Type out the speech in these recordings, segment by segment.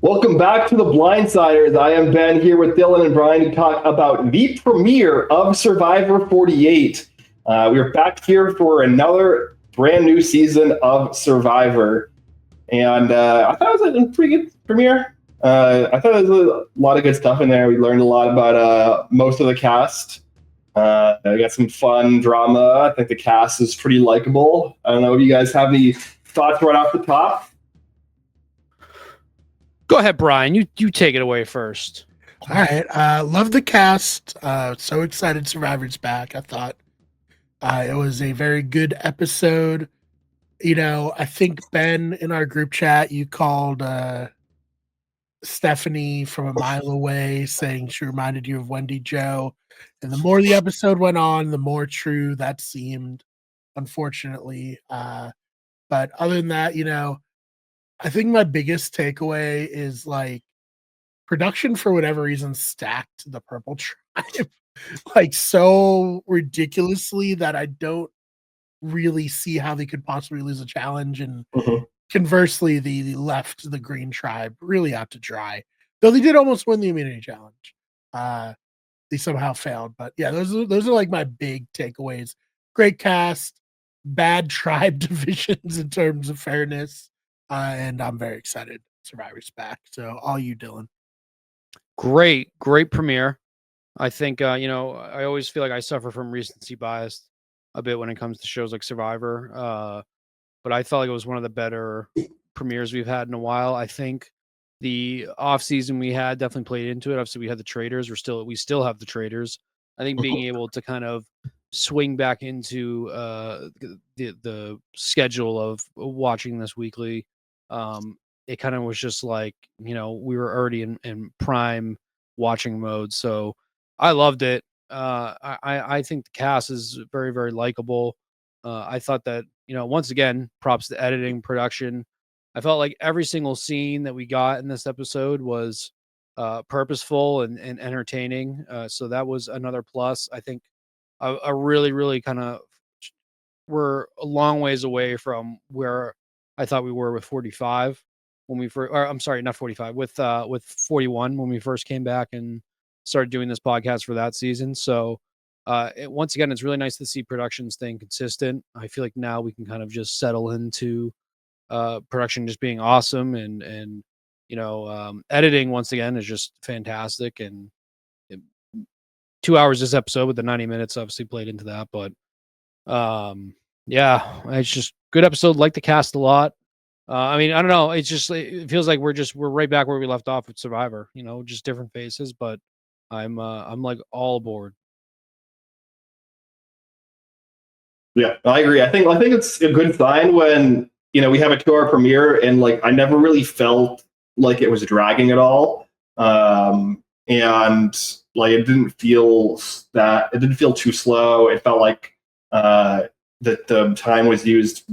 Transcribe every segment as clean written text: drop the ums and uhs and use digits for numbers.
Welcome back to the Blindsiders. I am Ben here with Dylan and Brian to talk about the premiere of Survivor 48. We are back here for another brand new season of Survivor. And I thought it was a pretty good premiere. I thought there was a lot of good stuff in there. We learned a lot about most of the cast. I got some fun drama. I think the cast is pretty likable. I don't know if you guys have any thoughts right off the top. Go ahead, Brian. You take it away first. All right. Love the cast. So excited Survivor's back. I thought it was a very good episode. You know, I think Ben in our group chat, you called Stephanie from a mile away saying she reminded you of Wendy Jo. And the more the episode went on, the more true that seemed, unfortunately. But other than that, you know, I think my biggest takeaway is like production for whatever reason stacked the Purple Tribe like so ridiculously that I don't really see how they could possibly lose a challenge. And conversely, they left the Green Tribe really out to dry. Though they did almost win the immunity challenge. They somehow failed. But yeah, those are like my big takeaways. Great cast, bad tribe divisions in terms of fairness. And I'm very excited Survivor's back. So all you, Dylan. Great premiere. I think I always feel like I suffer from recency bias a bit when it comes to shows like Survivor. But I felt like it was one of the better premieres we've had in a while. I think the off season we had definitely played into it. Obviously, we had the traders. We still have the traders. I think being able to kind of swing back into the schedule of watching this weekly, it kind of was just like, we were already in prime watching mode. So I loved it. I think the cast is very, very likable. I thought that, once again, props to editing, production. I felt like every single scene that we got in this episode was purposeful and entertaining. So that was another plus. I think a really, really kind of, we're a long ways away from where I thought we were with 45 when we first, or I'm sorry, not 45, with 41 when we first came back and started doing this podcast for that season. So once again, it's really nice to see production staying consistent. I feel like now we can kind of just settle into production just being awesome, and editing once again is just fantastic. And 2 hours this episode with the 90 minutes obviously played into that, but yeah, it's just good episode. Like the cast a lot. I mean, I don't know. It feels like we're right back where we left off with Survivor. Just different faces, but I'm like all aboard. Yeah, I agree. I think it's a good sign when we have a 2-hour premiere and like I never really felt like it was dragging at all, and like it didn't feel too slow. It felt like that the time was used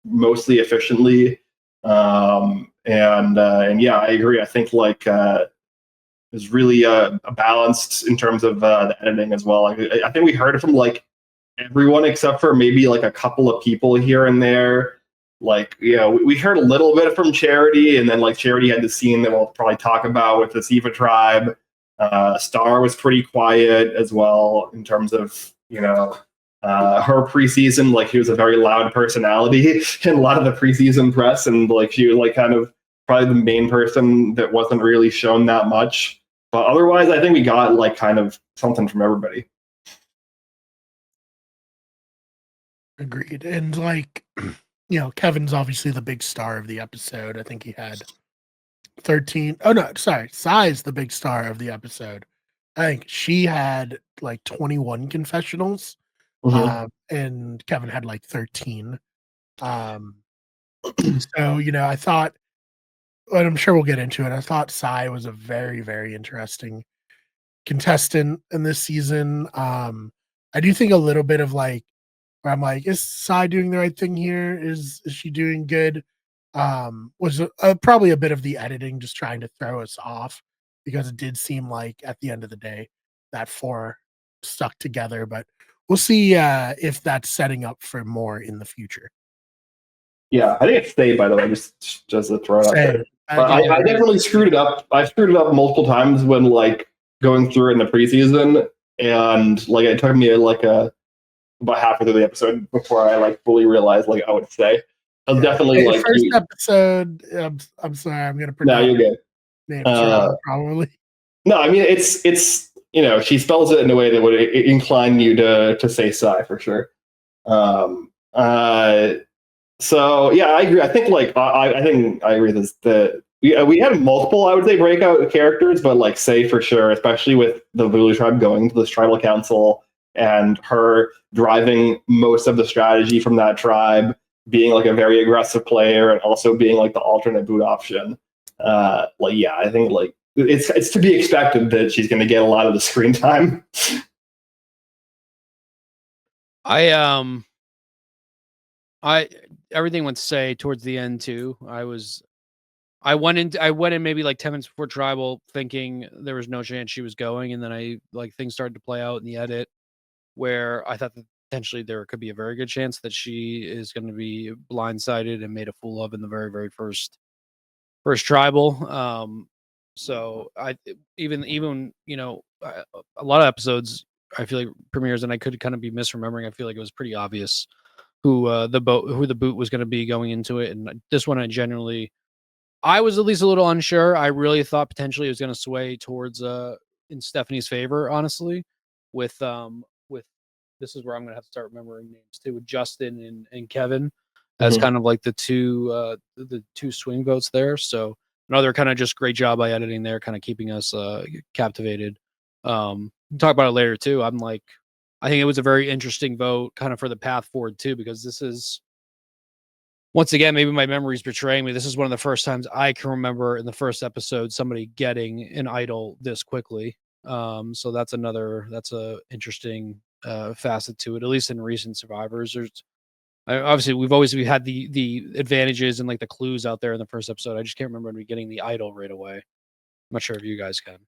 mostly efficiently, and yeah, I agree. I think like is really balanced in terms of the editing as well. I think we heard it from like everyone except for maybe like a couple of people here and there. Like, we heard a little bit from Charity, and then like Charity had the scene that we'll probably talk about with the Siva tribe. Star was pretty quiet as well in terms of her preseason. Like, she was a very loud personality in a lot of the preseason press, and like she was like kind of probably the main person that wasn't really shown that much. But otherwise, I think we got like kind of something from everybody. Agreed. And like, Kevin's obviously the big star of the episode. I think he had 13. Oh no, sorry. Sai's the big star of the episode. I think she had like 21 confessionals. And Kevin had like 13. So, I thought, and I'm sure we'll get into it, I thought Sai was a very, very interesting contestant in this season. I do think a little bit of like, where I'm like, is Sai doing the right thing here? Is she doing good? Was probably a bit of the editing just trying to throw us off, because it did seem like at the end of the day that 4 stuck together. But we'll see if that's setting up for more in the future. Yeah, I think it stayed, by the way, just to throw it out there. But I definitely screwed it up. I screwed it up multiple times when like going through in the preseason, and like it took me like about halfway through the episode before I like fully realized like I would say. I'll definitely like first episode. I'm sorry, I'm gonna no, pronounce you're good. names wrong, probably. No, I mean it's she spells it in a way that would incline you to say Psy for sure. So yeah, I agree. I think like I think I agree with this. We had multiple, I would say, breakout characters, but like Say for sure, especially with the Voodoo tribe going to this tribal council and her driving most of the strategy from that tribe, being like a very aggressive player and also being like the alternate boot option. Like yeah, I think like it's to be expected that she's going to get a lot of the screen time. Everything went Say towards the end too. I went in maybe like 10 minutes before tribal thinking there was no chance she was going, and then I like things started to play out in the edit where I thought that potentially there could be a very good chance that she is going to be blindsided and made a fool of in the very, very first tribal. So I even a lot of episodes I feel like premieres, and I could kind of be misremembering. I feel like it was pretty obvious who the boot was going to be going into it, and this one I was at least a little unsure. I really thought potentially it was going to sway towards in Stephanie's favor, honestly. With this is where I'm going to have to start remembering names too, with Justin and Kevin as kind of like the two swing votes there. So another kind of just great job by editing there, kind of keeping us captivated. We'll talk about it later too. I think it was a very interesting vote kind of for the path forward too, because this is, once again, maybe my memory's betraying me. This is one of the first times I can remember in the first episode somebody getting an idol this quickly. So that's a interesting facet to it, at least in recent Survivors. Obviously we've had the advantages and like the clues out there in the first episode. I just can't remember getting the idol right away. I'm not sure if you guys can.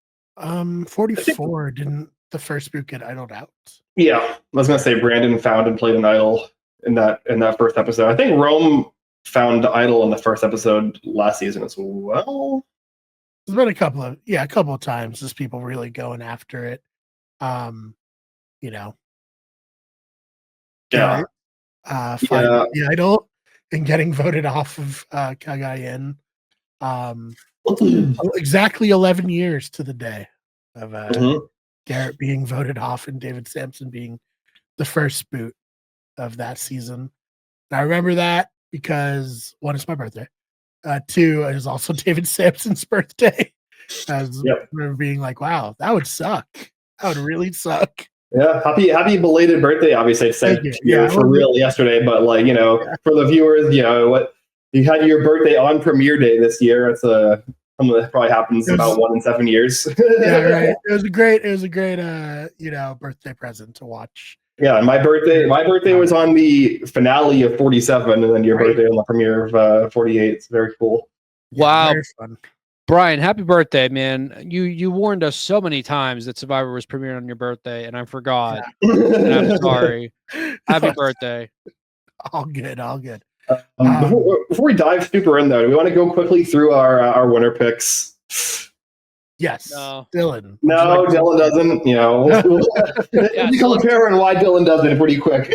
44 didn't the first boot get idled out? Yeah, I was gonna say Brandon found and played an idol in that first episode. I think Rome found idol in the first episode last season as well. There's been a couple of times as people really going after it. Finding the idol and getting voted off of Kagayan. Exactly 11 years to the day of Garrett being voted off and David Sampson being the first boot of that season. And I remember that because one, it's my birthday. Two, it is also David Sampson's birthday. I remember being like, wow, that would suck. That would really suck. Yeah, happy belated birthday, obviously I said for real yesterday, but like, for the viewers, what you had your birthday on premiere day this year. It's something that probably happens about 1 in 7 years. Yeah, right. It was a great birthday present to watch. Yeah, and my birthday was on the finale of 47, and then your birthday on the premiere of 48. It's very cool. Wow. Very fun. Brian, happy birthday, man. You warned us so many times that Survivor was premiering on your birthday, and I forgot. Yeah. And I'm sorry. Happy birthday. All good. Before we dive super in, though, do we want to go quickly through our winner picks? Yes. No. Dylan. No, Dylan doesn't. We'll compare and why Dylan doesn't pretty quick.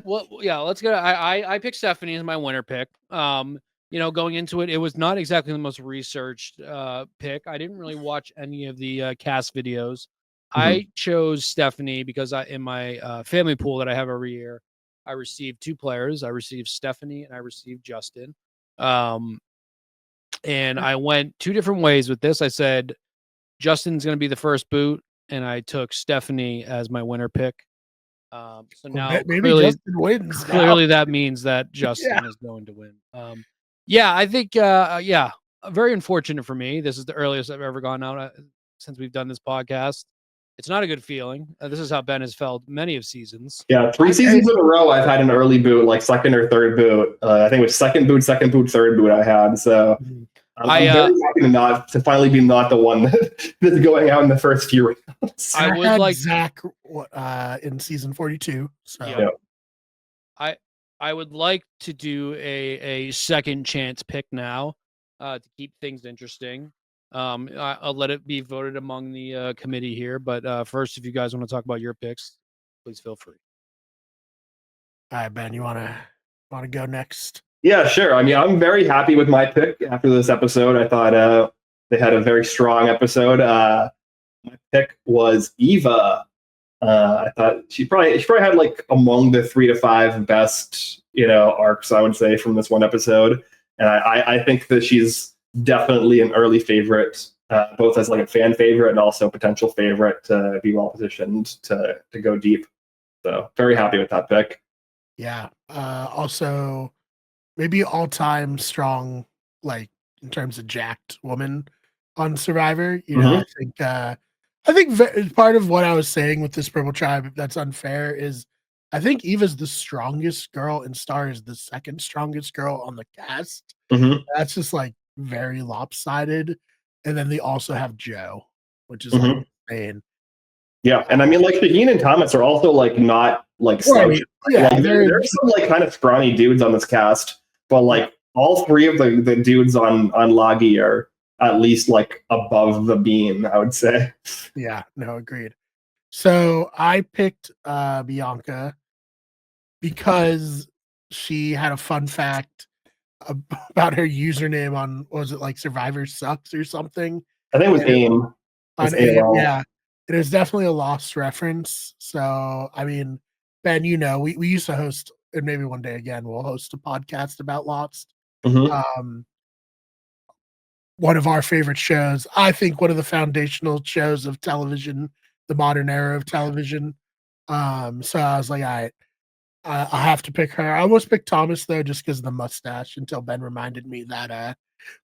Well, yeah, let's go. I picked Stephanie as my winner pick. Going into it, it was not exactly the most researched pick. I didn't really watch any of the cast videos. I chose Stephanie because in my family pool that I have every year, I received 2 players. I received Stephanie and I received Justin. And I went 2 different ways with this. I said Justin's going to be the first boot, and I took Stephanie as my winner pick. So now maybe Justin wins. Clearly that means that Justin is going to win. I think very unfortunate for me. This is the earliest I've ever gone out since we've done this podcast. It's not a good feeling. This is how Ben has felt many of seasons. Yeah, 3 seasons in a row I've had an early boot, like second or third boot. I think it was second boot, third boot I had. So I'm very happy to finally be not the one that's going out in the first few rounds. I would like Zach in season 42. So I would like to do a second chance pick now. to keep things interesting. I'll let it be voted among the committee here. But first, if you guys want to talk about your picks, please feel free. All right, Ben, you wanna go next? Yeah, sure. I mean, I'm very happy with my pick after this episode. I thought they had a very strong episode. My pick was Eva. I thought she probably had like among the 3 to 5 best, arcs, I would say, from this one episode. And I think that she's definitely an early favorite, both as like a fan favorite and also a potential favorite to be well positioned to go deep. So very happy with that pick. Yeah. Also, maybe all-time strong, like in terms of jacked woman on Survivor. I think part of what I was saying with this Purple Tribe that's unfair is I think Eva's the strongest girl and Star is the second strongest girl on the cast. Mm-hmm. That's just like very lopsided. And then they also have Joe, which is like insane. Yeah, and I mean, like Shaheen and Thomas are also like not like slouchy. Yeah, like, there's some like kind of scrawny dudes on this cast, but like all 3 of the dudes on Lagi are at least like above the beam, I would say. Yeah, no, agreed. So I picked Bianca because she had a fun fact about her username on, was it like Survivor Sucks or something? I think it was AIM. On AIM, yeah. It is definitely a lost reference. So, I mean, Ben, we used to host, and maybe one day again, we'll host a podcast about Lost. Mm-hmm. One of our favorite shows. I think one of the foundational shows of television, the modern era of television. So I was like, all right, I have to pick her. I almost picked Thomas though, just because of the mustache. Until Ben reminded me that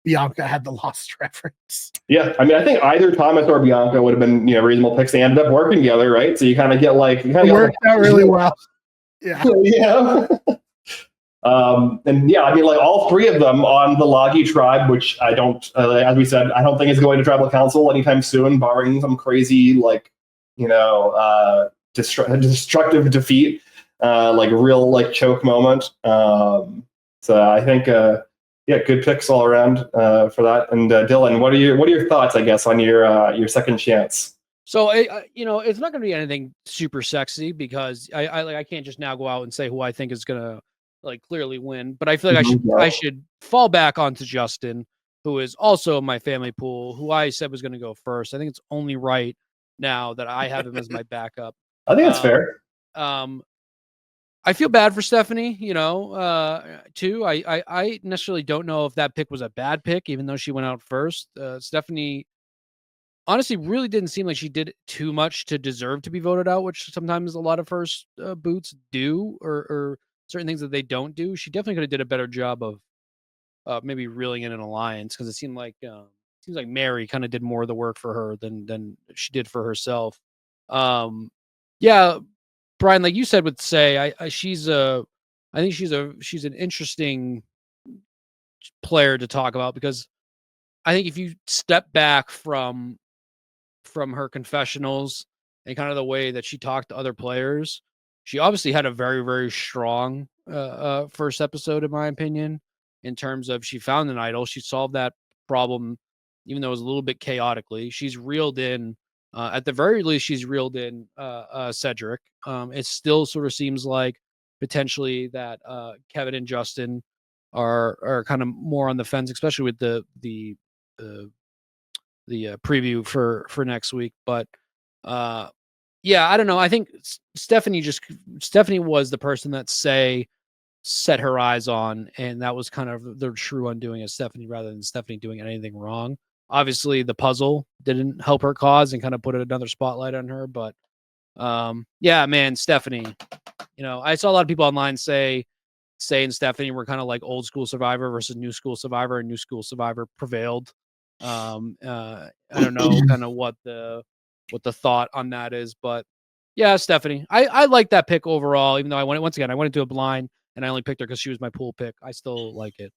Bianca had the Lost reference. Yeah, I mean, I think either Thomas or Bianca would have been reasonable picks. They ended up working together, right? So you kind of get like it worked out really well. Yeah. Yeah. And yeah, I mean, like all 3 of them on the Lagi tribe, which I don't, as we said, I don't think is going to tribal council anytime soon, barring some crazy, like, destructive defeat, like real, like choke moment. So I think, good picks all around for that. And Dylan, what are your thoughts, I guess, on your second chance? So it's not going to be anything super sexy because I can't just now go out and say who I think is going to like clearly win, but I feel like I should fall back onto Justin, who is also my family pool, who I said was going to go first. I think it's only right now that I have him as my backup. I think that's fair. I feel bad for Stephanie, too. I necessarily don't know if that pick was a bad pick, even though she went out first. Stephanie honestly really didn't seem like she did too much to deserve to be voted out, which sometimes a lot of first boots do, or certain things that they don't do. She definitely could have did a better job of maybe reeling in an alliance, because it seems like Mary kind of did more of the work for her than she did for herself. Yeah, Brian, like you said, would say I think she's an interesting player to talk about, because I think if you step back from her confessionals and kind of the way that she talked to other players, she obviously had a very, very strong first episode, in my opinion, in terms of she found an idol. She solved that problem, even though it was a little bit chaotically. She's reeled in, at the very least, she's reeled in Cedric. It still sort of seems like potentially that Kevin and Justin are kind of more on the fence, especially with the preview for next week. But yeah, I don't know. I think Stephanie was the person that set her eyes on, and that was kind of the true undoing of Stephanie, rather than Stephanie doing anything wrong. Obviously, the puzzle didn't help her cause and kind of put another spotlight on her. But yeah, man, Stephanie. I saw a lot of people online saying Stephanie were kind of like old school Survivor versus new school Survivor, and new school Survivor prevailed. I don't know kind of what the thought on that is, but yeah, Stephanie. I like that pick overall, even though I went into a blind and I only picked her because she was my pool pick. I still like it.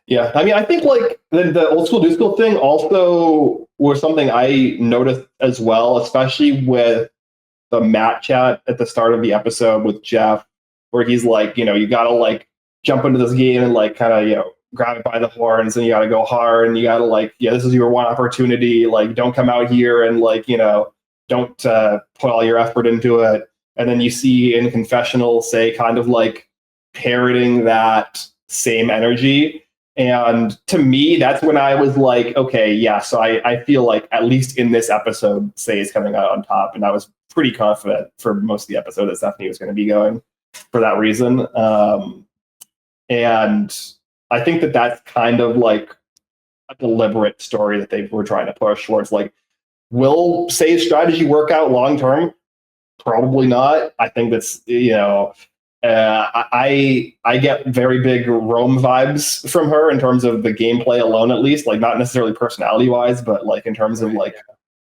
Yeah, I mean, I think like the old school, new school thing also was something I noticed as well, especially with the Matt chat at the start of the episode with Jeff, where he's like, you got to like jump into this game and like kind of, grab it by the horns and you got to go hard and you got to like, yeah, this is your one opportunity. Like, don't come out here and like, don't put all your effort into it. And then you see in confessional, say, kind of like parroting that same energy. And to me, that's when I was like, okay, yeah. So I feel like at least in this episode, Say is coming out on top. And I was pretty confident for most of the episode that Stephanie was going to be going for that reason. And I think that that's kind of like a deliberate story that they were trying to push, where it's like, will Say's strategy work out long term? Probably not. I think that's, I get very big Rome vibes from her in terms of the gameplay alone, at least, like not necessarily personality wise, but like in terms of like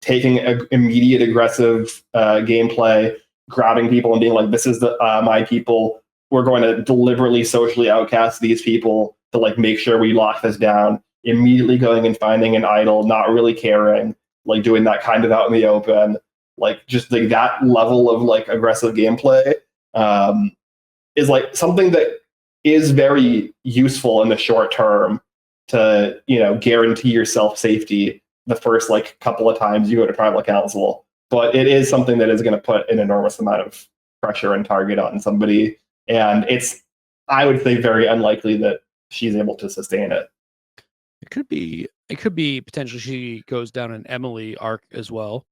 taking immediate aggressive gameplay, grabbing people and being like, this is my people. We're going to deliberately socially outcast these people to like make sure we lock this down. Immediately going and finding an idol, not really caring, like doing that kind of out in the open, like just like that level of like aggressive gameplay is like something that is very useful in the short term to guarantee yourself safety the first like couple of times you go to tribal council. But it is something that is going to put an enormous amount of pressure and target on somebody, and it's, I would say, very unlikely that she's able to sustain it. It could be potentially she goes down an Emily arc as well.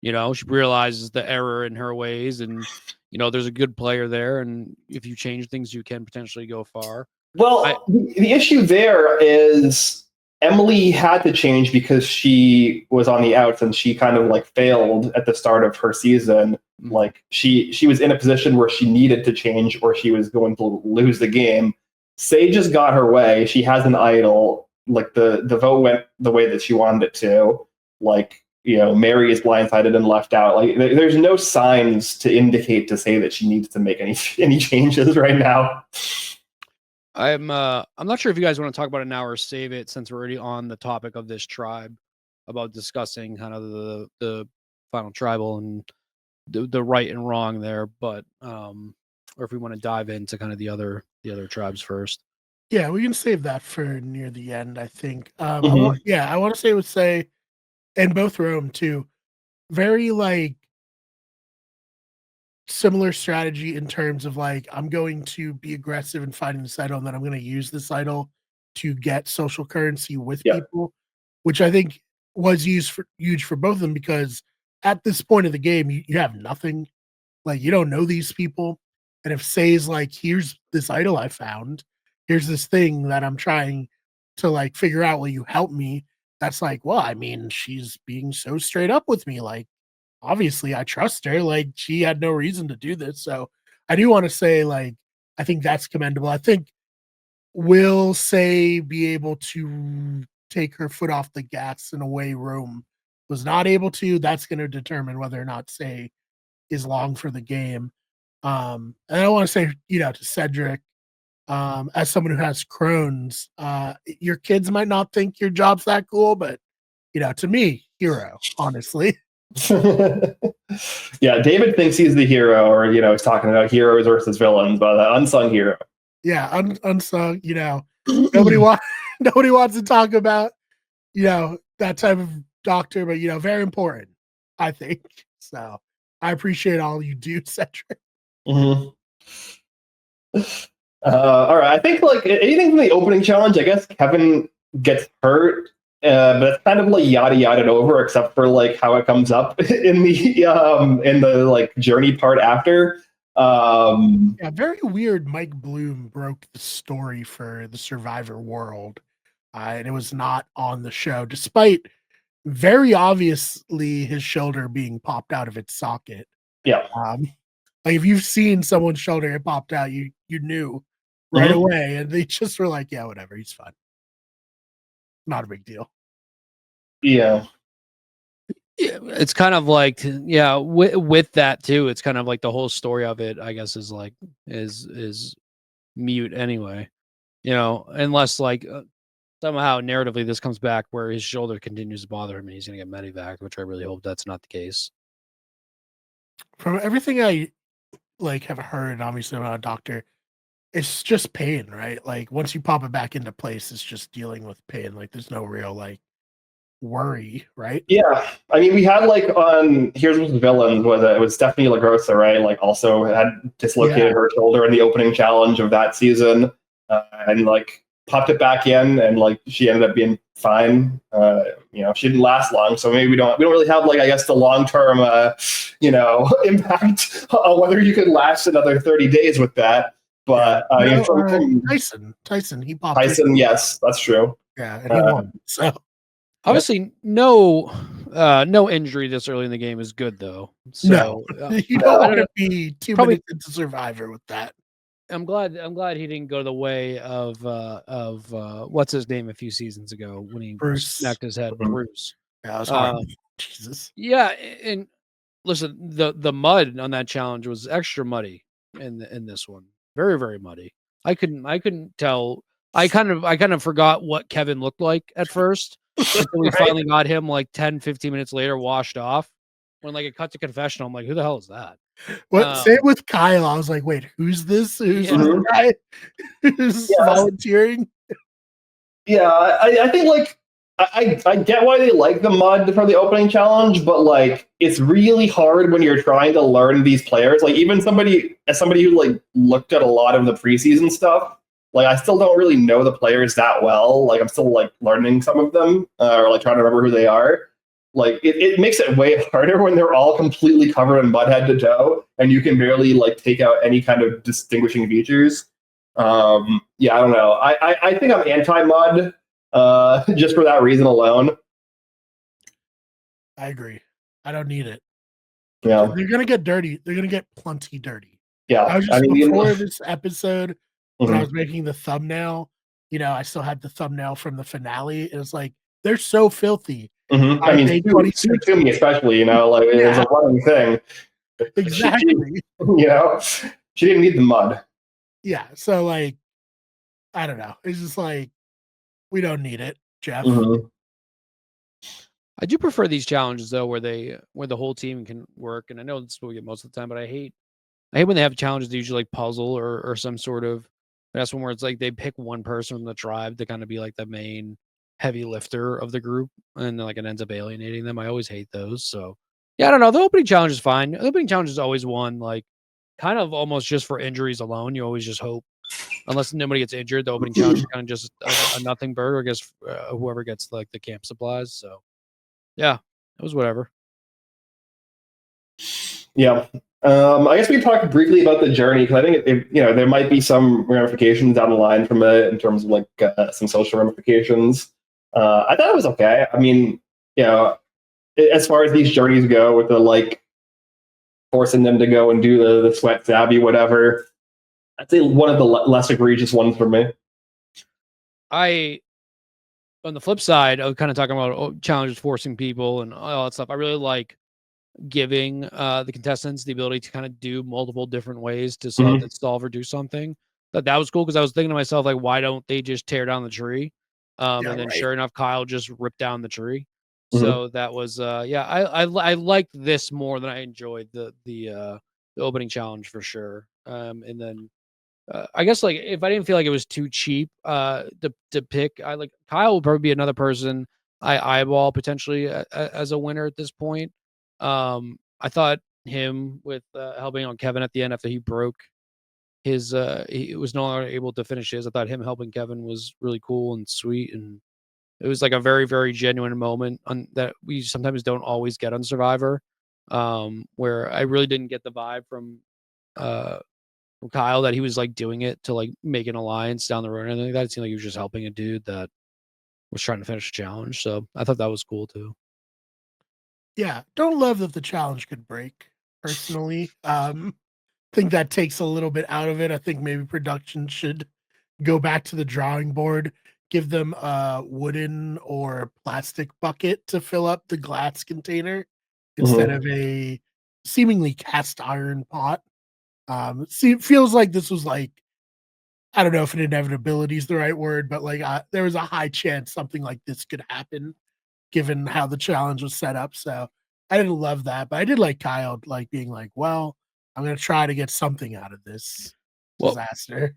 She realizes the error in her ways, and there's a good player there, and if you change things, you can potentially go far. Well, the issue there is Emily had to change because she was on the outs and she kind of like failed at the start of her season. Like she was in a position where she needed to change or she was going to lose the game. Say just got her way. She has an idol. Like the vote went the way that she wanted it to. Like, Mary is blindsided and left out. Like there's no signs to indicate to Say that she needs to make any changes right now. I'm not sure if you guys want to talk about it now or save it, since we're already on the topic of this tribe, about discussing kind of the final tribal and the right and wrong there, but or if we want to dive into kind of the other tribes first. Yeah, we can save that for near the end, I think. I want to say with Say, and both Rome too, very like similar strategy in terms of like, I'm going to be aggressive in finding this idol, and then I'm going to use this idol to get social currency with people, which I think was huge for both of them, because at this point of the game, you have nothing. Like, you don't know these people. And if Say's like, here's this idol I found, here's this thing that I'm trying to like figure out, will you help me? That's like, well, I mean, she's being so straight up with me. Like, obviously I trust her. Like, she had no reason to do this. So I do want to say, like, I think that's commendable. I think, will Say be able to take her foot off the gas in a way Rome was not able to? That's going to determine whether or not Say is long for the game. And I want to say, to Cedric, as someone who has Crohn's, your kids might not think your job's that cool, but to me, hero, honestly. Yeah, David thinks he's the hero, or he's talking about heroes versus villains, but unsung hero. Yeah, unsung. Nobody wants to talk about that type of doctor, but very important, I think. So I appreciate all you do, Cedric. Mm-hmm. All right, I think like anything from the opening challenge, I guess Kevin gets hurt, but it's kind of like yada yada over, except for like how it comes up in the like journey part after. Yeah, very weird. Mike Bloom broke the story for the Survivor world, and it was not on the show, despite very obviously his shoulder being popped out of its socket. Yeah. Like, if you've seen someone's shoulder get popped out, you knew right away, and they just were like, yeah, whatever, he's fine. Not a big deal. Yeah. Yeah, it's kind of like, with that too, it's kind of like the whole story of it, I guess, is like is mute anyway, unless like somehow narratively this comes back where his shoulder continues to bother him and he's gonna get medevac, which I really hope that's not the case. From everything I like have heard, obviously I'm not a doctor, it's just pain, right? Like once you pop it back into place, it's just dealing with pain. Like there's no real like worry, right? Yeah, I mean, we had like on Here's With the Villains it was Stephanie LaGrossa, right? Like also had dislocated her shoulder in the opening challenge of that season, and like popped it back in, and like she ended up being fine. She didn't last long, so maybe we don't really have like I guess the long term impact on whether you could last another 30 days with that. But Tyson, he popped Tyson, yes, that's true. Yeah, and he won. So obviously, no injury this early in the game is good, though. So you don't want to be 2 minutes into Survivor with that. I'm glad he didn't go the way of what's his name a few seasons ago when he smacked his head. Bruce. Yeah, that was hard. Jesus. Yeah, and listen, the mud on that challenge was extra muddy in this one. Very, very muddy. I couldn't tell. I kind of forgot what Kevin looked like at first until we finally got him like 10, 15 minutes later washed off. When like it cut to confessional, I'm like, who the hell is that? Same with Kyle. I was like, wait, who's this? Who's this guy who's volunteering? Yeah, I think like I get why they like the mud for the opening challenge, but like it's really hard when you're trying to learn these players. Like even somebody who like looked at a lot of the preseason stuff, like I still don't really know the players that well. Like I'm still like learning some of them or like trying to remember who they are. Like it makes it way harder when they're all completely covered in mud head to toe and you can barely like take out any kind of distinguishing features. I don't know. I think I'm anti-mud just for that reason alone. I agree. I don't need it. Yeah. They're going to get dirty. They're going to get plenty dirty. Yeah. I was just before this episode, when I was making the thumbnail, I still had the thumbnail from the finale. It was like, they're so filthy. I mean, to me especially, like it's a running thing. Exactly. She didn't need the mud. Yeah. So like, I don't know. It's just like, we don't need it, Jeff. I do prefer these challenges though, where the whole team can work. And I know that's what we get most of the time, but I hate when they have challenges that usually like puzzle or some sort of. That's one where it's like they pick one person from the tribe to kind of be like the main heavy lifter of the group, and then like it ends up alienating them. I always hate those. So yeah, I don't know. The opening challenge is fine. The opening challenge is always one, like kind of almost just for injuries alone. You always just hope, unless nobody gets injured, the opening challenge is kind of just a nothing burger. I guess whoever gets like the camp supplies. So yeah, it was whatever. Yeah. I guess we talked briefly about the journey because I think there might be some ramifications down the line from it in terms of like some social ramifications. I thought it was okay. I mean, as far as these journeys go, with the like forcing them to go and do the sweat savvy, whatever, I'd say one of the less egregious ones for me. On the flip side, I was kind of talking about challenges forcing people and all that stuff. I really like giving the contestants the ability to kind of do multiple different ways to solve or do something. That was cool because I was thinking to myself, like, why don't they just tear down the tree? And then sure enough, Kyle just ripped down the tree. So that was I liked this more than I enjoyed the opening challenge for sure. And then I guess like if I didn't feel like it was too cheap to pick, I like Kyle will probably be another person I eyeball potentially as a winner at this point. I thought him with helping on Kevin at the end after he broke his he was no longer able to finish his. I thought him helping Kevin was really cool and sweet, and it was like a very, very genuine moment that we sometimes don't always get on Survivor. Where I really didn't get the vibe from Kyle that he was like doing it to like make an alliance down the road. And I think that it seemed like he was just helping a dude that was trying to finish a challenge. So I thought that was cool too. Yeah, don't love that the challenge could break. Personally, think that takes a little bit out of it. I think maybe production should go back to the drawing board, give them a wooden or plastic bucket to fill up the glass container instead of a seemingly cast iron pot. It feels like this was like, I don't know if an inevitability is the right word, but like there was a high chance something like this could happen given how the challenge was set up. So I didn't love that, but I did like Kyle like being like, well, I'm going to try to get something out of this disaster.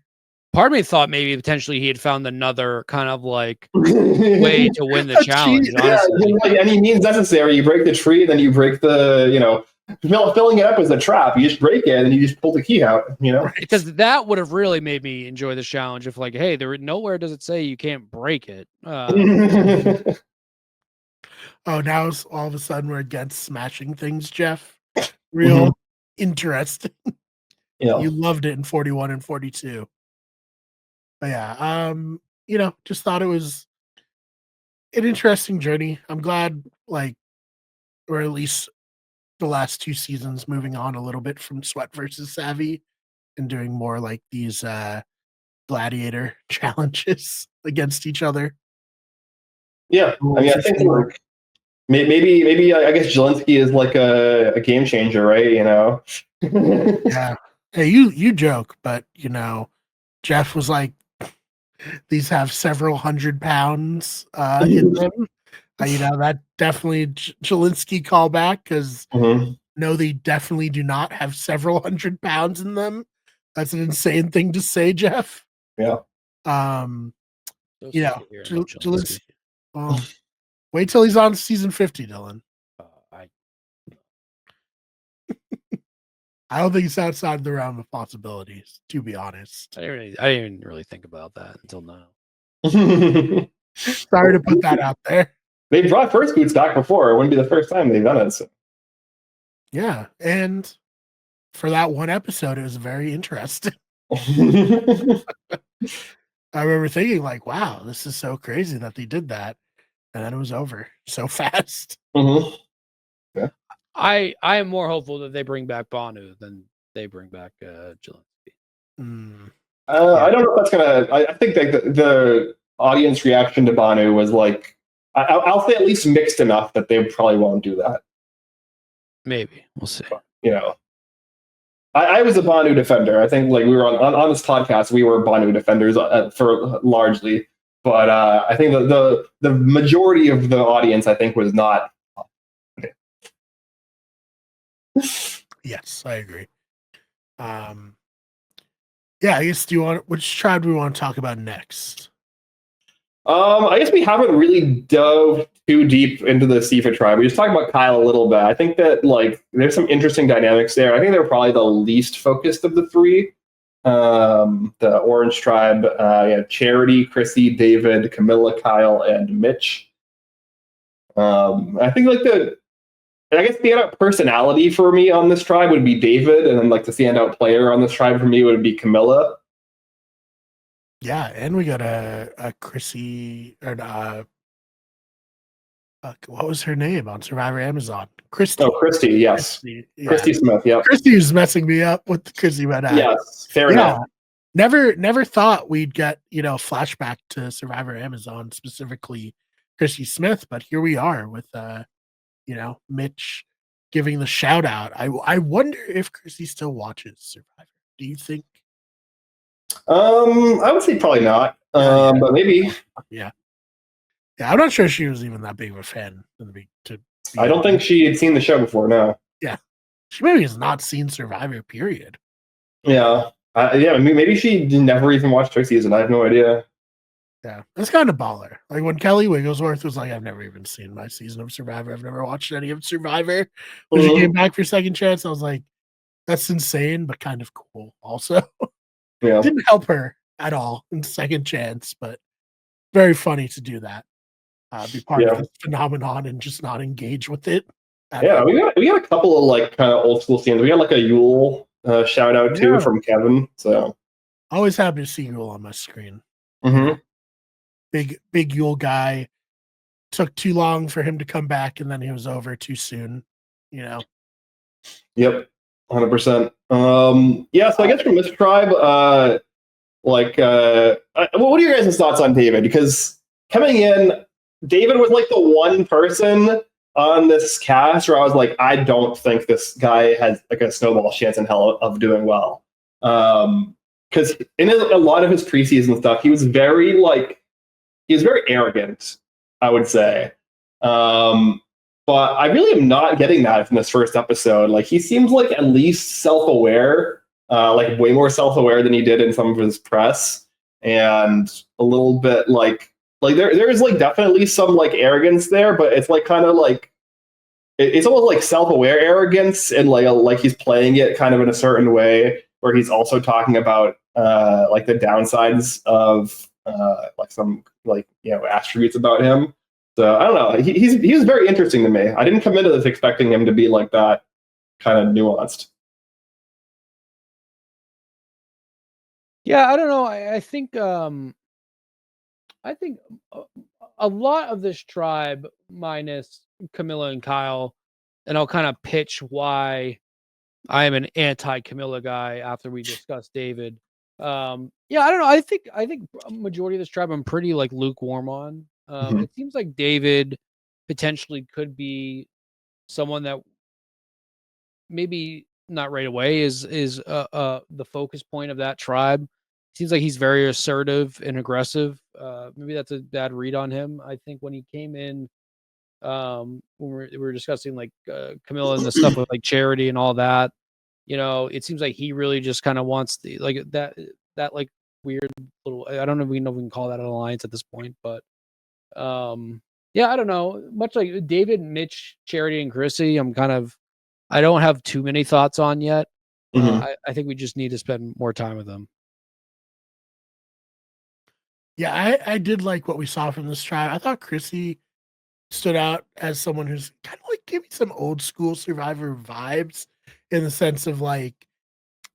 part of me thought maybe potentially he had found another kind of like way to win the challenge. Honestly. Like any means necessary. You break the tree, then you break the, filling it up as a trap. You just break it and you just pull the key out, Because that would have really made me enjoy this challenge if like, hey, nowhere does it say you can't break it. Oh, now all of a sudden we're against smashing things, Jeff. Real interesting. Yeah. You loved it in 41 and 42. But yeah, just thought it was an interesting journey. I'm glad, or at least the last 2 seasons moving on a little bit from Sweat versus Savvy and doing more like these gladiator challenges against each other. Yeah, I mean, I think maybe I guess Jelinski is like a game changer, right? Yeah. Hey, you joke, but Jeff was like, these have several 100 pounds in them. That definitely Jelinski callback because no, they definitely do not have several 100 pounds in them. That's an insane thing to say, Jeff. Yeah. Jelinski. Well, wait till he's on season 50, Dylan. I don't think it's outside the realm of possibilities, to be honest. I didn't even really think about that until now. Sorry to put that out there. They brought first boots back before. It wouldn't be the first time they've done it. So. Yeah, and for that one episode, it was very interesting. I remember thinking, like, wow, this is so crazy that they did that. And then it was over so fast. Yeah. I am more hopeful that they bring back Banu than they bring back Jelinski. I don't know if that's gonna. I think that the audience reaction to Banu was like, I'll say at least mixed enough that they probably won't do that. Maybe we'll see. I was a Banu defender. I think like we were on this podcast, we were Banu defenders for largely, but I think the majority of the audience, I think, was not. Yes, I agree. Yeah, I guess which tribe do we want to talk about next? I guess we haven't really dove too deep into the Sifa tribe. We just talked about Kyle a little bit. I think that there's some interesting dynamics there. I think they're probably the least focused of the 3. The Orange tribe, Charity, Chrissy, David, Camilla, Kyle, and Mitch. I think the standout personality for me on this tribe would be David, and then the standout player on this tribe for me would be Camilla. Yeah, and we got a Chrissy, or what was her name on Survivor Amazon? Christy. Oh, Christy, yes. Christy, yeah. Christy Smith, yeah. Christy was messing me up with the Chrissy, but yes, fair enough. Never thought we'd get flashback to Survivor Amazon, specifically Christy Smith, but here we are with Mitch giving the shout out. I wonder if Chrissy still watches Survivor. Do you think? I would say probably not. But maybe. Yeah, I'm not sure she was even that big of a fan. I don't think she had seen the show before. No. Yeah, she maybe has not seen Survivor. Period. Yeah. Maybe she never even watched her season. I have no idea. Yeah, that's kind of baller. Like when Kelly Wigglesworth was like, I've never even seen my season of Survivor. I've never watched any of Survivor. When she came back for Second Chance, I was like, that's insane, but kind of cool also. Yeah. Didn't help her at all in Second Chance, but very funny to do that. Be part of this phenomenon and just not engage with it. Yeah, we got a couple of kind of old school scenes. We got a Yule shout out too from Kevin. So always happy to see Yule on my screen. Big Yule guy. Took too long for him to come back, and then he was over too soon. Yep, 100%. So I guess from this tribe, what are your guys' thoughts on David? Because coming in, David was the one person on this cast where I was like, I don't think this guy has a snowball chance in hell of doing well. Because in a lot of his preseason stuff, he was very arrogant, I would say. But I really am not getting that from this first episode. He seems at least self-aware. like way more self-aware than he did in some of his press, and a little bit like there's like definitely some like arrogance there, but it's like kind of like it's almost like self-aware arrogance, and like he's playing it kind of in a certain way where he's also talking about like the downsides of like some like attributes about him. So I don't know. He's very interesting to me. I didn't come into this expecting him to be like that kind of nuanced. Yeah, I don't know. I think a lot of this tribe, minus Camilla and Kyle, and I'll kind of pitch why I am an anti-Camilla guy after we discuss David. Yeah, I don't know. I think a majority of this tribe I'm pretty like lukewarm on. It seems like David potentially could be someone that maybe not right away is the focus point of that tribe. Seems like he's very assertive and aggressive. Maybe that's a bad read on him. I think when he came in, when we were discussing like Camilla and the stuff with like Charity and all that, it seems like he really just kind of wants the like that like weird little. I don't know if we can call that an alliance at this point, but yeah, I don't know. Much like David, Mitch, Charity, and Chrissy, I don't have too many thoughts on yet. I think we just need to spend more time with them. Yeah, I did like what we saw from this tribe. I thought Chrissy stood out as someone who's kind of like giving some old school Survivor vibes in the sense of like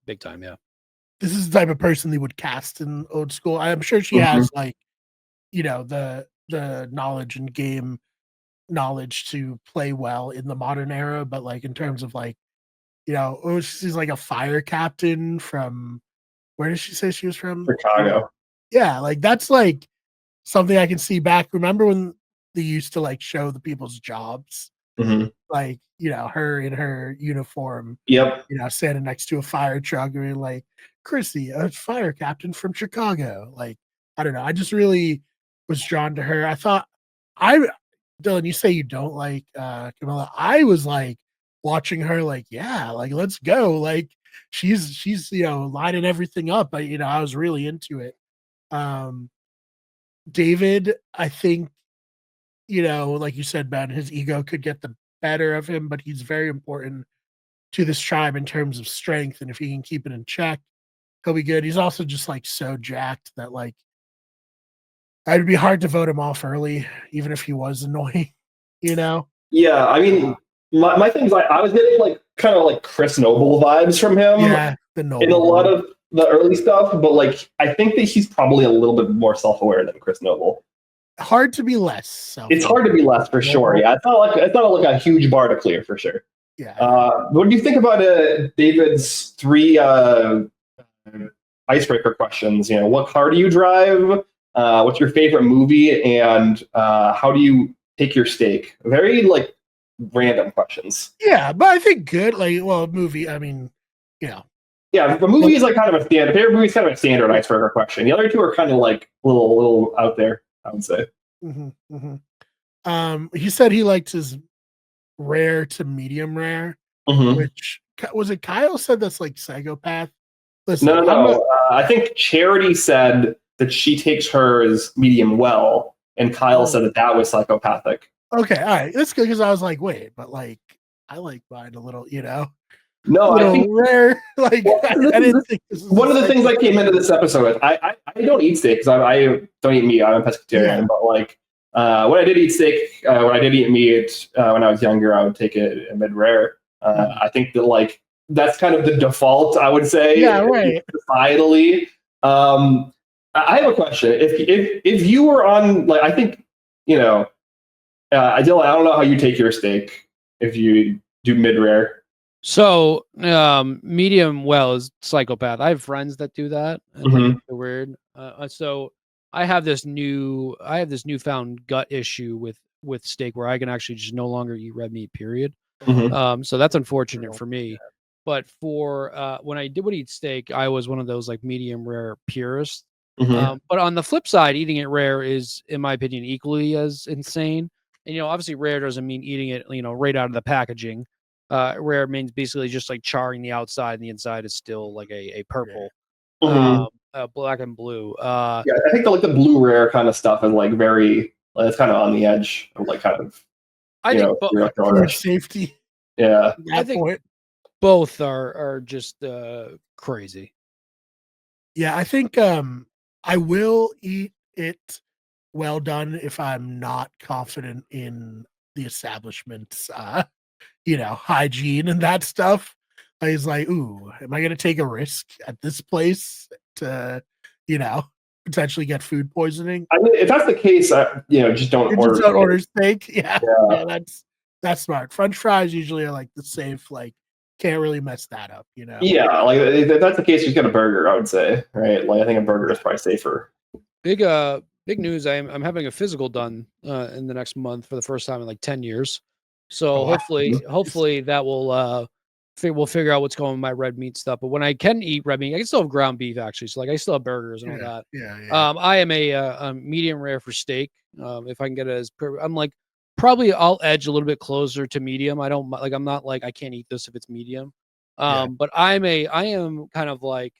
Big time, yeah. This is the type of person they would cast in old school. I'm sure she has like, the knowledge and game knowledge to play well in the modern era, but like in terms of like, she's like a fire captain from where did she say she was from? Chicago. Yeah, like that's like something I can see back. Remember when they used to like show the people's jobs? Like, her in her uniform, Yep. standing next to a fire truck and like, Chrissy, a fire captain from Chicago. Like, I don't know. I just really was drawn to her. I thought Dylan, you say you don't like Camilla. I was like watching her like, yeah, like let's go. Like she's lining everything up. I was really into it. David, I think, like you said, Ben, his ego could get the better of him, but he's very important to this tribe in terms of strength. And if he can keep it in check, he'll be good. He's also just like so jacked that like it'd be hard to vote him off early, even if he was annoying, Yeah, I mean, my thing is I was getting like kind of like Chris Noble vibes from him. Yeah, the Noble in a lot of the early stuff, but like I think that he's probably a little bit more self-aware than Chris Noble. Hard to be less. It's hard to be less for sure. Yeah, it's not like a huge bar to clear for sure. Yeah. What do you think about David's 3 icebreaker questions? What car do you drive? What's your favorite movie? And how do you take your steak? Very like random questions. Yeah, but I think good. Like, well, a movie. I mean, Yeah, the movie is like kind of a standard. Favorite movie is kind of a standard icebreaker question. The other two are kind of like a little out there, I would say. He said he liked his rare to medium rare, which was it. Kyle said that's like psychopath. Listen, no. I think Charity said that she takes hers medium well, and Kyle said that was psychopathic. Okay, all right, that's good because I was like, wait, but like I like mine a little, No, I think rare. Like I didn't think this was one of the things I came into this episode with. I don't eat steak because I don't eat meat. I'm a pescatarian, but like when I did eat steak, when I did eat meat when I was younger, I would take it mid rare. I think that like that's kind of the default. I would say, yeah, right. Societally, I have a question. If you were on, like, I think Adil, I don't know how you take your steak if you do mid rare. So medium well is psychopath. I have friends that do that. And they're weird. So I have this newfound gut issue with steak where I can actually just no longer eat red meat, period. So that's unfortunate for me. But for when I would eat steak, I was one of those like medium rare purists. But on the flip side, eating it rare is, in my opinion, equally as insane. And obviously rare doesn't mean eating it, right out of the packaging. Rare means basically just like charring the outside, and the inside is still like a purple, Mhm. black and blue. Yeah, I think the blue rare kind of stuff is like very, like, it's kind of on the edge of like kind of, I you think know, bo- serial Food killerish. safety. Yeah. At that I think point. both are just crazy. Yeah, I think I will eat it well done if I'm not confident in the establishment's hygiene and that stuff. I was like, ooh, am I gonna take a risk at this place to, you know, potentially get food poisoning? I mean, if that's the case, just don't You order just don't steak. order steak. Yeah. Yeah. Yeah, that's smart. French fries usually are like the safe, like can't really mess that up, Yeah, like if that's the case, just get a burger, I would say, right? Like I think a burger is probably safer. Big news. I'm having a physical done in the next month for the first time in like 10 years. So Oh, wow. hopefully that will we'll figure out what's going on with my red meat stuff. But when I can eat red meat, I can still have ground beef actually. So like I still have burgers and all Yeah, that. yeah. I am a medium rare for steak. If I can get it I'm like probably I'll edge a little bit closer to medium. I don't like I'm not like I can't eat this if it's medium. Yeah. But I am kind of like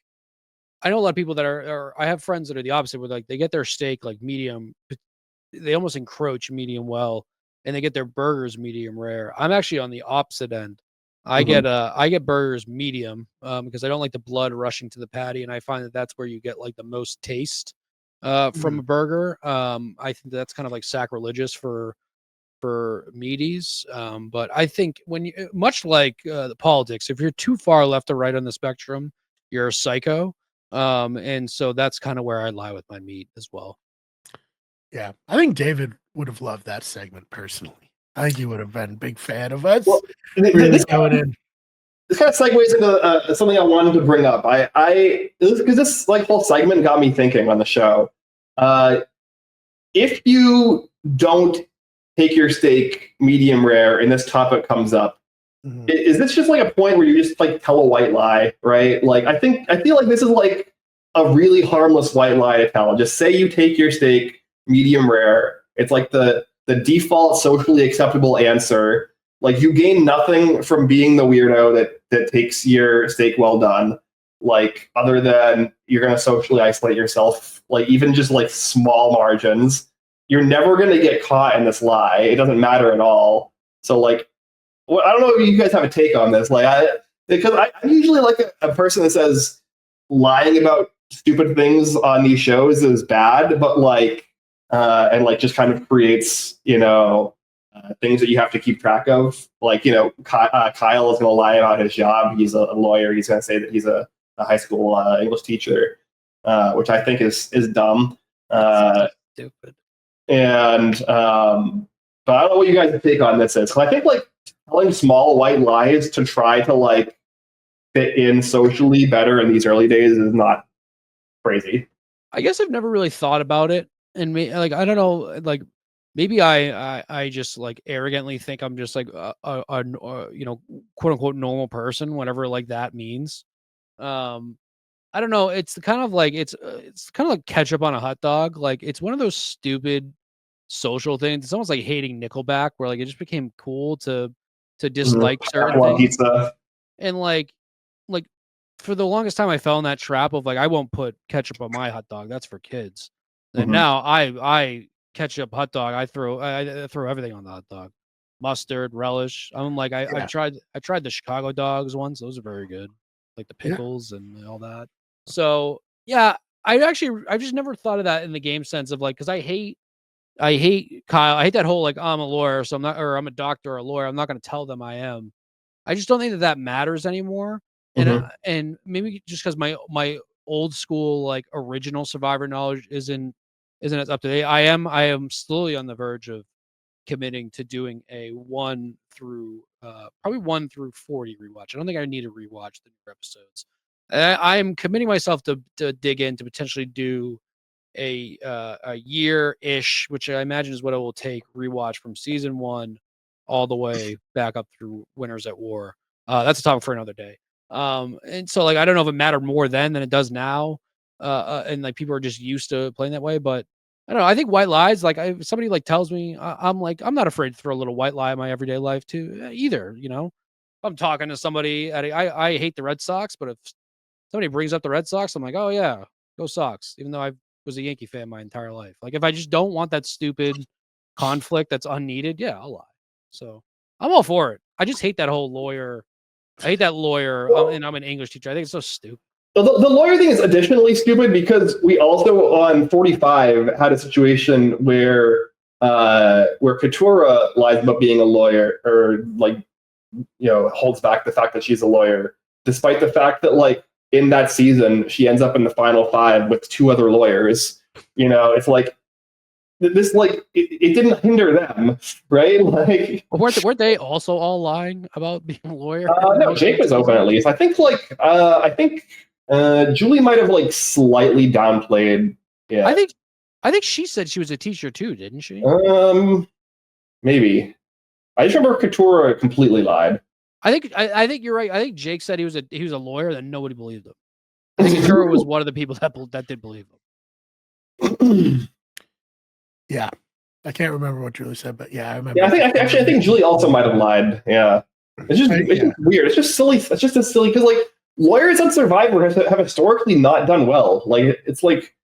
I know a lot of people that are I have friends that are the opposite where like they get their steak like medium, they almost encroach medium well, and they get their burgers medium rare. I'm actually on the opposite end. Mhm. I get burgers medium because I don't like the blood rushing to the patty, and I find that that's where you get like the most taste from Mhm. a burger. I think that's kind of like sacrilegious for meaties. But I think when you much like the politics, if you're too far left or right on the spectrum, you're a psycho. And so that's kind of where I lie with my meat as well. Yeah. I think David would have loved that segment personally. I think he would have been a big fan of us Well, really this going in. kind of segues into something I wanted to bring up. Because this like whole segment got me thinking on the show. Uh, if you don't take your steak medium rare and this topic comes up, Mhm. is this just like a point where you just like tell a white lie, right? Like I feel like this is like a really harmless white lie to tell. Just say you take your steak medium rare. It's like the default socially acceptable answer. Like you gain nothing from being the weirdo that takes your steak well done. Like other than you're gonna socially isolate yourself, like even just like small margins. You're never gonna get caught in this lie. It doesn't matter at all. So like well, I don't know if you guys have a take on this. Because I'm usually like a person that says lying about stupid things on these shows is bad, but and like just kind of creates, things that you have to keep track of. Like, Kyle is going to lie about his job. He's a lawyer. He's going to say that he's a high school English teacher, which I think is dumb. Stupid. And but I don't know what you guys' take on this is. 'Cause I think like telling small white lies to try to like fit in socially better in these early days is not crazy. I guess I've never really thought about it, and like I don't know, like maybe I just like arrogantly think I'm just like a quote unquote normal person, whatever like that means. Um, I don't know. It's kind of like it's kind of like ketchup on a hot dog. Like it's one of those stupid social things. It's almost like hating Nickelback, where like it just became cool to dislike certain Love things. pizza. And like for the longest time I fell in that trap of like I won't put ketchup on my hot dog. That's for kids. And Mhm. now I ketchup hot dog. I throw everything on the hot dog. Mustard, relish. I'm like Yeah. I tried the Chicago dogs once. Those are very good. Like the Yeah. pickles and all that. So yeah, I just never thought of that in the game sense of like because I hate Kyle. I hate that whole like I'm a lawyer, so I'm not, or I'm a doctor or a lawyer. I'm not going to tell them I am. I just don't think that that matters anymore. Mhm. And maybe just because my old school like original Survivor knowledge isn't as up to date. I am slowly on the verge of committing to doing a 1 through probably 1 through 40 rewatch. I don't think I need to rewatch the new episodes. I am committing myself to dig in to potentially do a year ish, which I imagine is what it will take rewatch from season 1 all the way back up through Winners at War. That's a topic for another day. And so like I don't know if it mattered more then than it does now. And like people are just used to playing that way, but I don't know. I think white lies, like if somebody like tells me, I'm like I'm not afraid to throw a little white lie in my everyday life too either. If I'm talking to somebody I hate the Red Sox, but if somebody brings up the Red Sox, I'm like, oh yeah, go Sox, even though I was a Yankee fan my entire life. Like if I just don't want that stupid conflict that's unneeded, yeah, I'll lie. So I'm all for it. I just hate that whole lawyer. I hate that lawyer, and I'm an English teacher. I think it's so stupid. The lawyer thing is additionally stupid because we also on 45 had a situation where Katura lies about being a lawyer, or like, holds back the fact that she's a lawyer, despite the fact that like in that season she ends up in the final 5 with 2 other lawyers. It's like this, like it didn't hinder them, right? Like, weren't they also all lying about being a lawyer? No, Jake was open at least. I think Julie might have like slightly downplayed. Yeah, I think she said she was a teacher too, didn't she? Maybe. I just remember Katura completely lied. I think you're right. I think Jake said he was a lawyer, that nobody believed him. I think Katura was one of the people that did believe him. Yeah, I can't remember what Julie said, but yeah, I remember. Yeah, I think Julie also might have lied. Yeah, it's just weird. It's just silly. It's just as silly because like lawyers on Survivor have historically not done well. Like it's like,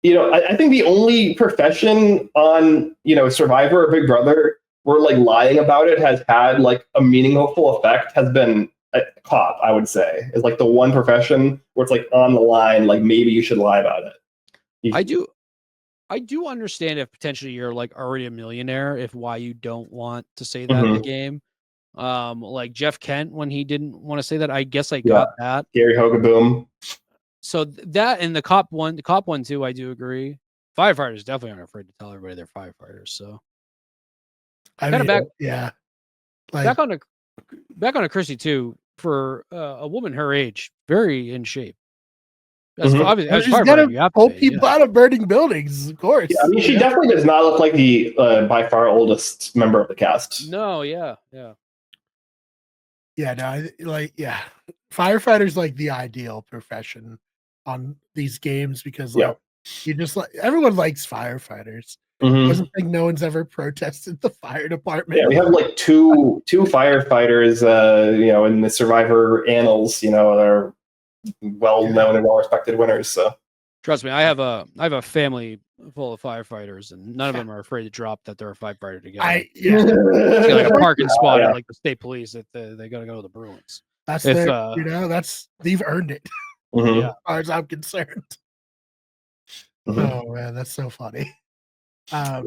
I think the only profession on Survivor or Big Brother where like lying about it has had like a meaningful effect has been a cop. I would say is like the one profession where it's like on the line. Like maybe you should lie about it. I do understand if potentially you're like already a millionaire, if why you don't want to say that in the game. Like Jeff Kent, when he didn't want to say that, I guess I got that. Gary Hogaboom. So that and the cop one too, I do agree. Firefighters definitely aren't afraid to tell everybody they're firefighters. So back on to Chrissy too. For a woman her age, very in shape. That's obviously, as firefighter, you have to pull people out of burning buildings, of course. Yeah, I mean, she definitely does not look like the by far oldest member of the cast. No, yeah. No, firefighters like the ideal profession on these games because you just like everyone likes firefighters. Doesn't think no one's ever protested the fire department. Yeah, we have like two firefighters, in the Survivor annals, that are well known and well respected winners. So trust me, I have a family full of firefighters, and none of them are afraid to drop that they're a firefighter together. It's like a parking spot at like the state police that they got to go to the Bruins. That's they've earned it. Yeah, as far as I'm concerned. Oh man, that's so funny. What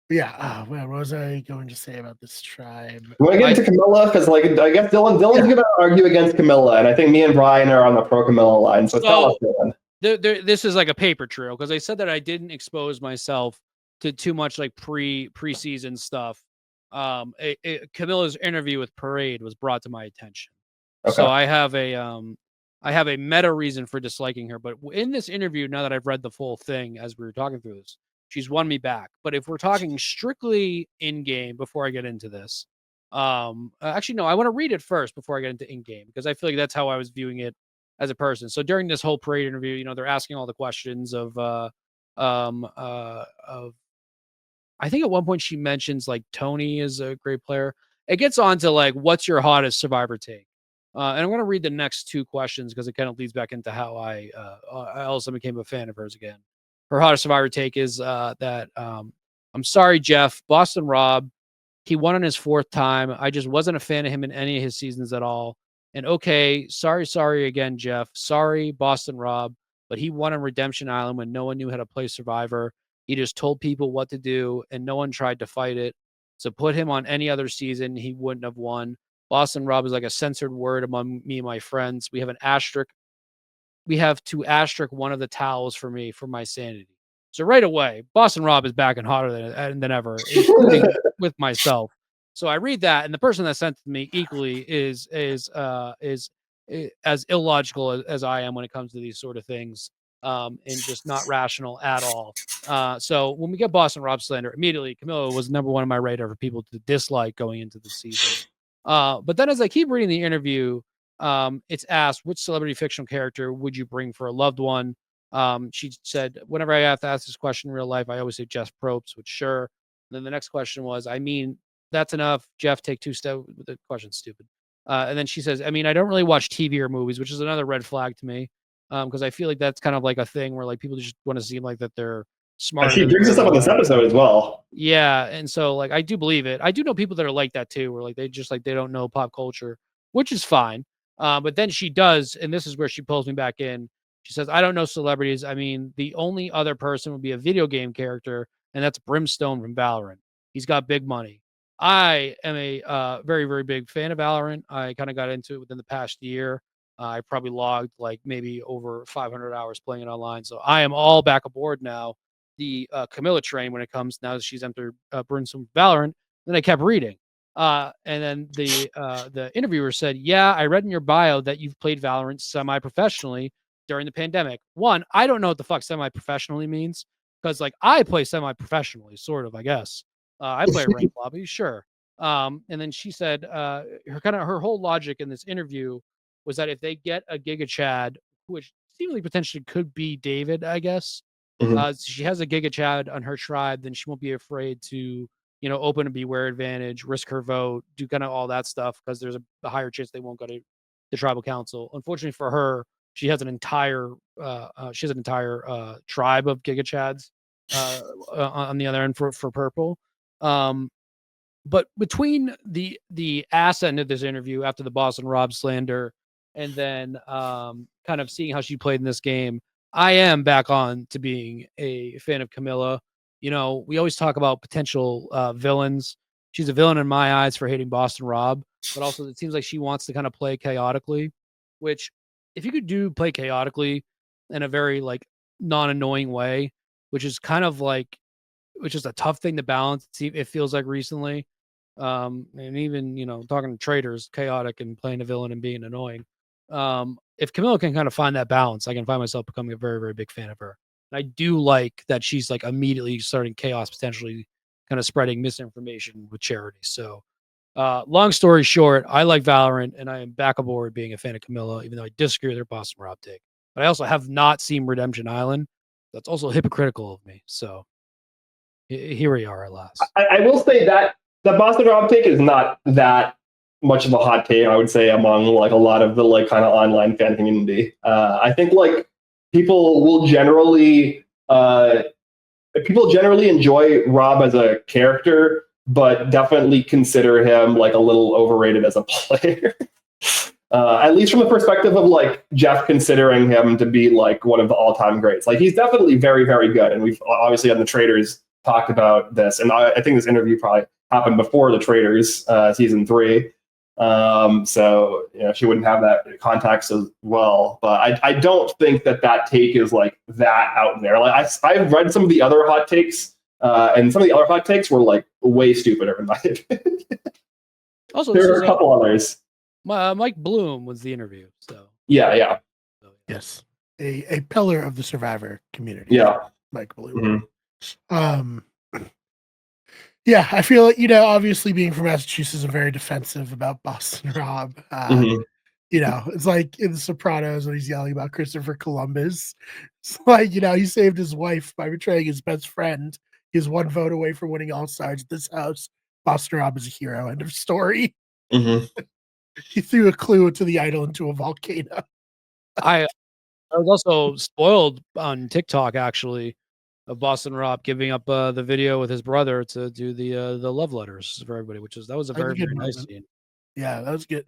was I going to say about this tribe? We want to get into Camilla because, like, I guess Dylan's going to argue against Camilla, and I think me and Brian are on the pro Camilla line. So tell us, Dylan. This is like a paper trail because I said that I didn't expose myself to too much like preseason stuff. Camilla's interview with Parade was brought to my attention, so I have a meta reason for disliking her. But in this interview, now that I've read the full thing as we were talking through this, she's won me back. But if we're talking strictly in-game, before I get into this, actually, no, I want to read it first before I get into in-game, because I feel like that's how I was viewing it as a person. So during this whole Parade interview, they're asking all the questions of I think at one point she mentions like Tony is a great player. It gets on to like, what's your hottest Survivor take? And I'm going to read the next 2 questions because it kind of leads back into how I also became a fan of hers again. Her hottest Survivor take is that I'm sorry, Jeff, Boston Rob, he won on his 4th time. I just wasn't a fan of him in any of his seasons at all. And okay, sorry again, Jeff. Sorry, Boston Rob, but he won on Redemption Island when no one knew how to play Survivor. He just told people what to do, and no one tried to fight it. So put him on any other season, he wouldn't have won. Boston Rob is like a censored word among me and my friends. We have an asterisk. We have to asterisk one of the towels for me for my sanity. So right away, Boston Rob is back and hotter than ever, including with myself. So I read that, and the person that sent it to me equally is as illogical as I am when it comes to these sort of things, and just not rational at all. So when we get Boston Rob slander, immediately Camilla was number 1 on my radar for people to dislike going into the season. But then as I keep reading the interview, it's asked, which celebrity fictional character would you bring for a loved one? She said, whenever I have to ask this question in real life, I always say Jess Probst, which sure. And then the next question was, I mean, That's enough. Jeff, take 2 steps. The question's stupid. And then she says, I mean, I don't really watch TV or movies, which is another red flag to me. Because I feel like that's kind of like a thing where like people just want to seem like that they're smarter. She brings this up on this episode as well. Yeah, and so like I do believe it. I do know people that are like that too, where like they just like they don't know pop culture, which is fine. But then she does, and this is where she pulls me back in. She says, I don't know celebrities. I mean, the only other person would be a video game character, and that's Brimstone from Valorant. He's got big money. I am a very, very big fan of Valorant. I kind of got into it within the past year. I probably logged like maybe over 500 hours playing it online. So I am all back aboard now. The Camilla train when it comes now that she's entered Brimstone Valorant. Then I kept reading. And then the interviewer said, yeah, I read in your bio that you've played Valorant semi-professionally during the pandemic. One, I don't know what the fuck semi-professionally means because like I play semi-professionally, sort of, I guess. I play a ranked lobby, sure. And then she said her whole logic in this interview was that if they get a Giga Chad, which seemingly potentially could be David, I guess. She has a Giga Chad on her tribe, then she won't be afraid to, open a beware advantage, risk her vote, do kind of all that stuff because there's a higher chance they won't go to the tribal council. Unfortunately for her, she has an entire tribe of Giga Chads on the other end for purple. But between the ass end of this interview after the Boston Rob slander and then kind of seeing how she played in this game, I am back on to being a fan of Camilla. We always talk about potential villains. She's a villain in my eyes for hating Boston Rob, but also it seems like she wants to kind of play chaotically, which if you could play chaotically in a very like non-annoying way, which is kind of like, which is a tough thing to balance. It feels like recently. And even, talking to traders, chaotic and playing a villain and being annoying. If Camilla can kind of find that balance, I can find myself becoming a very, very big fan of her. And I do like that she's like immediately starting chaos, potentially kind of spreading misinformation with charity. So long story short, I like Valorant and I am back aboard being a fan of Camilla, even though I disagree with her Boston Rob take. But I also have not seen Redemption Island. That's also hypocritical of me. So here we are at last. I will say that the Boston Rob take is not that much of a hot take, I would say, among like a lot of the like kind of online fan community. I think like people generally enjoy Rob as a character, but definitely consider him like a little overrated as a player. At least from the perspective of like Jeff considering him to be like one of the all-time greats. Like he's definitely very, very good. And we've obviously on the Traders talked about this. And I think this interview probably happened before the Traders season 3. So, she wouldn't have that context as well. But I don't think that take is like that out there. Like I've read some of the other hot takes and some of the other hot takes were like way stupider in my opinion. Also, there are a couple others. Mike Bloom was the interview. So yeah. Yes. A pillar of the Survivor community. Yeah. Mike Bloom. Yeah, I feel like, obviously being from Massachusetts, I'm very defensive about Boston Rob. It's like in The Sopranos when he's yelling about Christopher Columbus. It's like, he saved his wife by betraying his best friend. He's one vote away from winning All Stars at this house. Boston Rob is a hero. End of story. He threw a clue to the idol into a volcano. I was also spoiled on TikTok, actually, of Boston Rob giving up the video with his brother to do the love letters for everybody, that was a very, very nice scene. Yeah, that was good.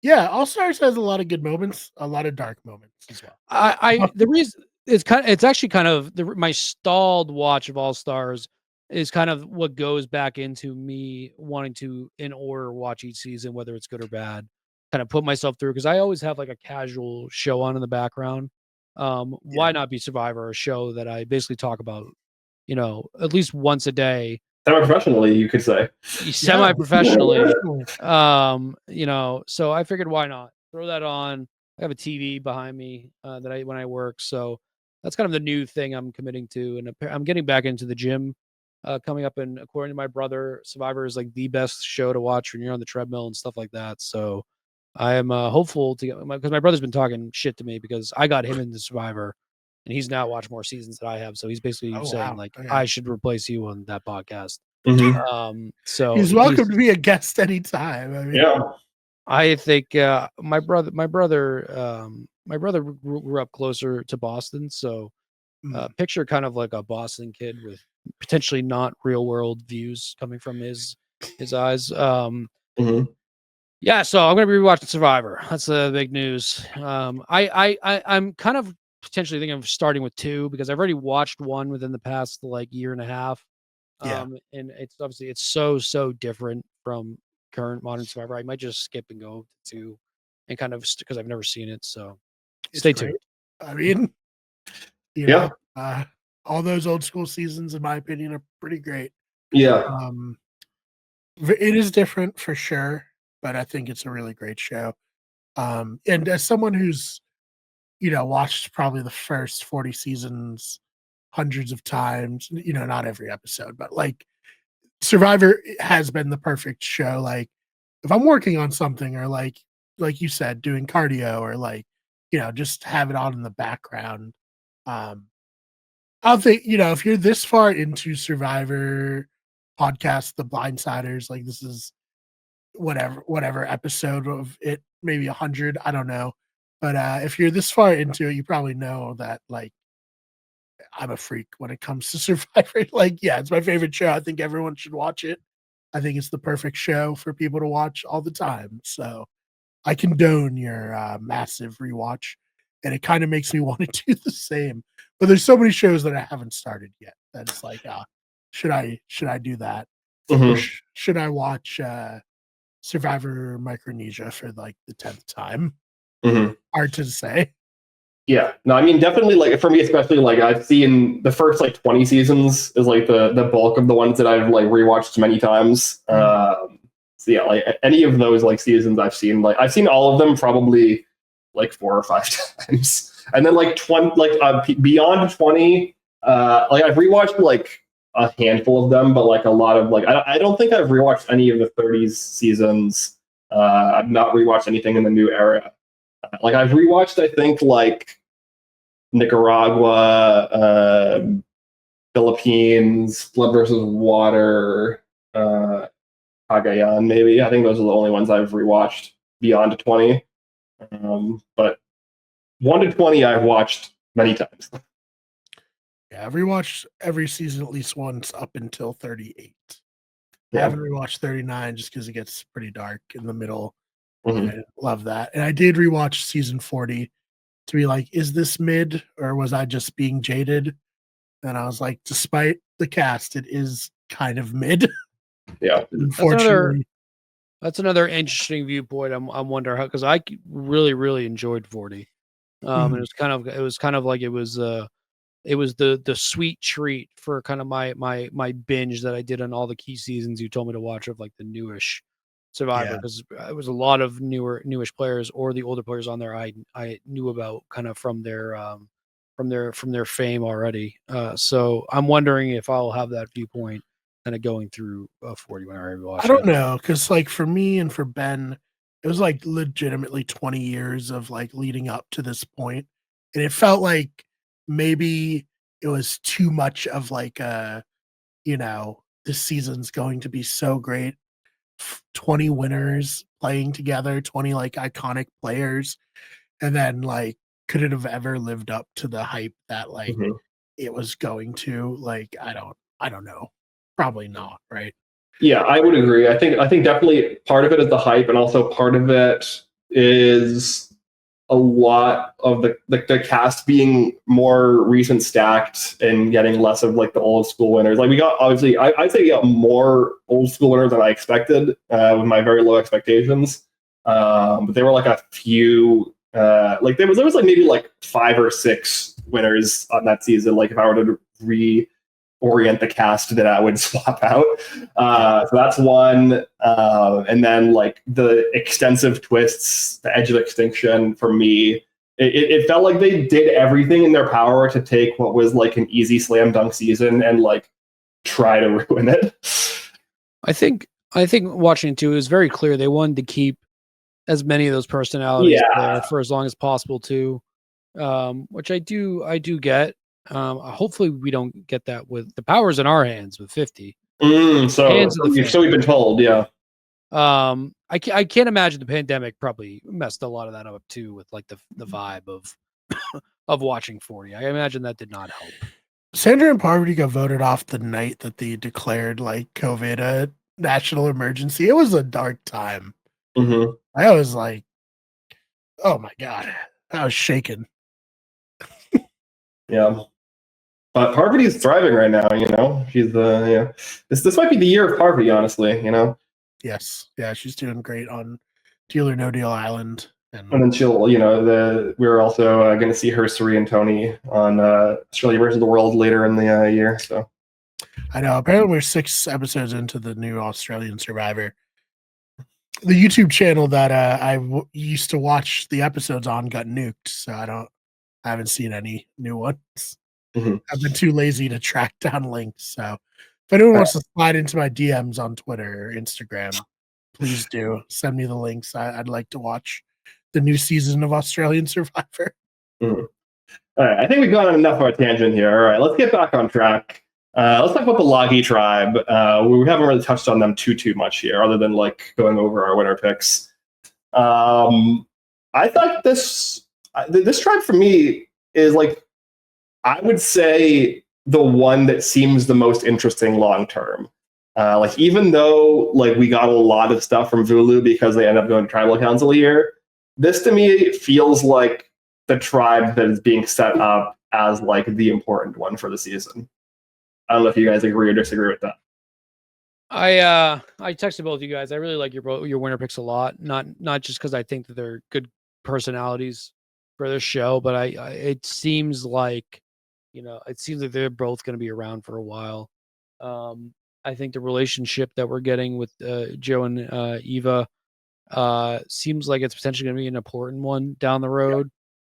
Yeah, All Stars has a lot of good moments, a lot of dark moments as well. The reason it's actually kind of my stalled watch of All Stars is kind of what goes back into me wanting to in order watch each season, whether it's good or bad, kind of put myself through because I always have like a casual show on in the background. Why not be Survivor, a show that I basically talk about, at least once a day. Semi-professionally, you could say. Semi-professionally. So I figured why not? Throw that on. I have a TV behind me when I work. So that's kind of the new thing I'm committing to. And I'm getting back into the gym coming up. And according to my brother, Survivor is like the best show to watch when you're on the treadmill and stuff like that. So I am hopeful to get because my brother's been talking shit to me because I got him into Survivor and he's now watched more seasons than I have. So he's basically saying I should replace you on that podcast. So he's welcome to be a guest anytime. I mean, Yeah. I think my brother grew up closer to Boston, so picture kind of like a Boston kid with potentially not real world views coming from his eyes. Yeah, so I'm gonna be rewatching Survivor. That's the big news. I'm kind of potentially thinking of starting with 2 because I've already watched 1 within the past like year and a half. Yeah. And it's obviously it's so different from current modern Survivor. I might just skip and go to 2 and kind of because I've never seen it. So it's stay great. tuned. I mean, Yeah. all those old school seasons, in my opinion, are pretty great. Yeah. It is different for sure, but I think it's a really great show. And as someone who's, watched probably the first 40 seasons hundreds of times, not every episode, but like Survivor has been the perfect show. Like if I'm working on something or like you said, doing cardio or like, just have it on in the background. I'll think, if you're this far into Survivor podcast, the Blindsiders, like this is whatever episode of it, maybe 100, I don't know. But if you're this far into it, you probably know that like I'm a freak when it comes to Survivor. Like, yeah, it's my favorite show. I think everyone should watch it. I think it's the perfect show for people to watch all the time. So I condone your massive rewatch, and it kind of makes me want to do the same. But there's so many shows that I haven't started yet. That it's like, should I do that? Or should I watch Survivor Micronesia for like the 10th time? Hard to say. Yeah, no, I mean, definitely, like, for me, especially, like, I've seen the first, like, 20 seasons is, like, the bulk of the ones that I've, like, rewatched many times. So, yeah, like, any of those, like, seasons I've seen all of them probably, like, 4 or 5 times. And then, like, 20, like, beyond 20, like, I've rewatched, like, a handful of them, but, like, a lot of, like, I don't think I've rewatched any of the 30s seasons. I've not rewatched anything in the new era. Like I've rewatched, I think like Nicaragua, Philippines, Blood versus Water, Cagayan, maybe. I think those are the only ones I've rewatched beyond 20. But 1 to 20 I've watched many times. Yeah, I've rewatched every season at least once up until 38. Yeah. I haven't rewatched 39 just because it gets pretty dark in the middle. I love that. And I did rewatch season 40 to be like, is this mid or was I just being jaded? And I was like, despite the cast, it is kind of mid. Yeah. Unfortunately. That's another interesting viewpoint. I'm wondering how, because I really enjoyed 40. And it was kind of like it was the sweet treat for kind of my binge that I did on all the key seasons you told me to watch of like the newish Survivor, because it was a lot of newish players or the older players on there I knew about kind of from their fame already. So I'm wondering if I'll have that viewpoint kind of going through 40 when I watch I don't it. know, because like for me and for Ben, it was like legitimately 20 years of like leading up to this point, and it felt like maybe it was too much of like this season's going to be so great. 20 winners playing together, 20 like iconic players, and then like could it have ever lived up to the hype that like it was going to? Like I don't know. Probably not, right? Yeah, I would agree. I think definitely part of it is the hype, and also part of it is a lot of the cast being more recent stacked and getting less of like the old school winners. Like we got obviously, I'd say we got more old school winners than I expected with my very low expectations. But there were like a few, like there was like maybe like 5 or 6 winners on that season. Like if I were to reorient the cast that I would swap out. So that's one. And then like the extensive twists, the edge of extinction for me, it felt like they did everything in their power to take what was like an easy slam dunk season and like try to ruin it. I think watching it too, it was very clear they wanted to keep as many of those personalities there for as long as possible too. Which I do get. Hopefully we don't get that with the powers in our hands with 50. Hands of the fan. So we've been told, yeah. I can't imagine the pandemic probably messed a lot of that up too, with like the vibe of watching 40. I imagine that did not help. Sandra and Parvati got voted off the night that they declared like COVID a national emergency. It was a dark time. Mm-hmm. I was like, oh my God, I was shaken. Yeah. But Parvati's thriving right now, you know. She's yeah. This might be the year of Parvati, honestly, you know. Yes. Yeah, she's doing great on Deal or No Deal Island. And then she'll, you know, we're also going to see her, Suri, and Tony on Australia versus the World later in the year. So I know. Apparently, we're 6 episodes into the new Australian Survivor. The YouTube channel that used to watch the episodes on got nuked, so I haven't seen any new ones. Mm-hmm. I've been too lazy to track down links. So if anyone wants to slide into my DMs on Twitter or Instagram, please do send me the links. I'd like to watch the new season of Australian Survivor. Mm-hmm. All right, I think we've gone on enough of a tangent here. All right, let's get back on track. Let's talk about the Lagi tribe. We haven't really touched on them too much here, other than like going over our winner picks. I thought this tribe for me is like, I would say the one that seems the most interesting long term. Like even though like we got a lot of stuff from Vulu because they end up going to tribal council here, this to me feels like the tribe that is being set up as like the important one for the season. I don't know if you guys agree or disagree with that. I texted both of you guys. I really like your winner picks a lot. Not just because I think that they're good personalities for this show, but it seems like, you know, it seems like they're both going to be around for a while. I think the relationship that we're getting with Joe and Eva seems like it's potentially going to be an important one down the road.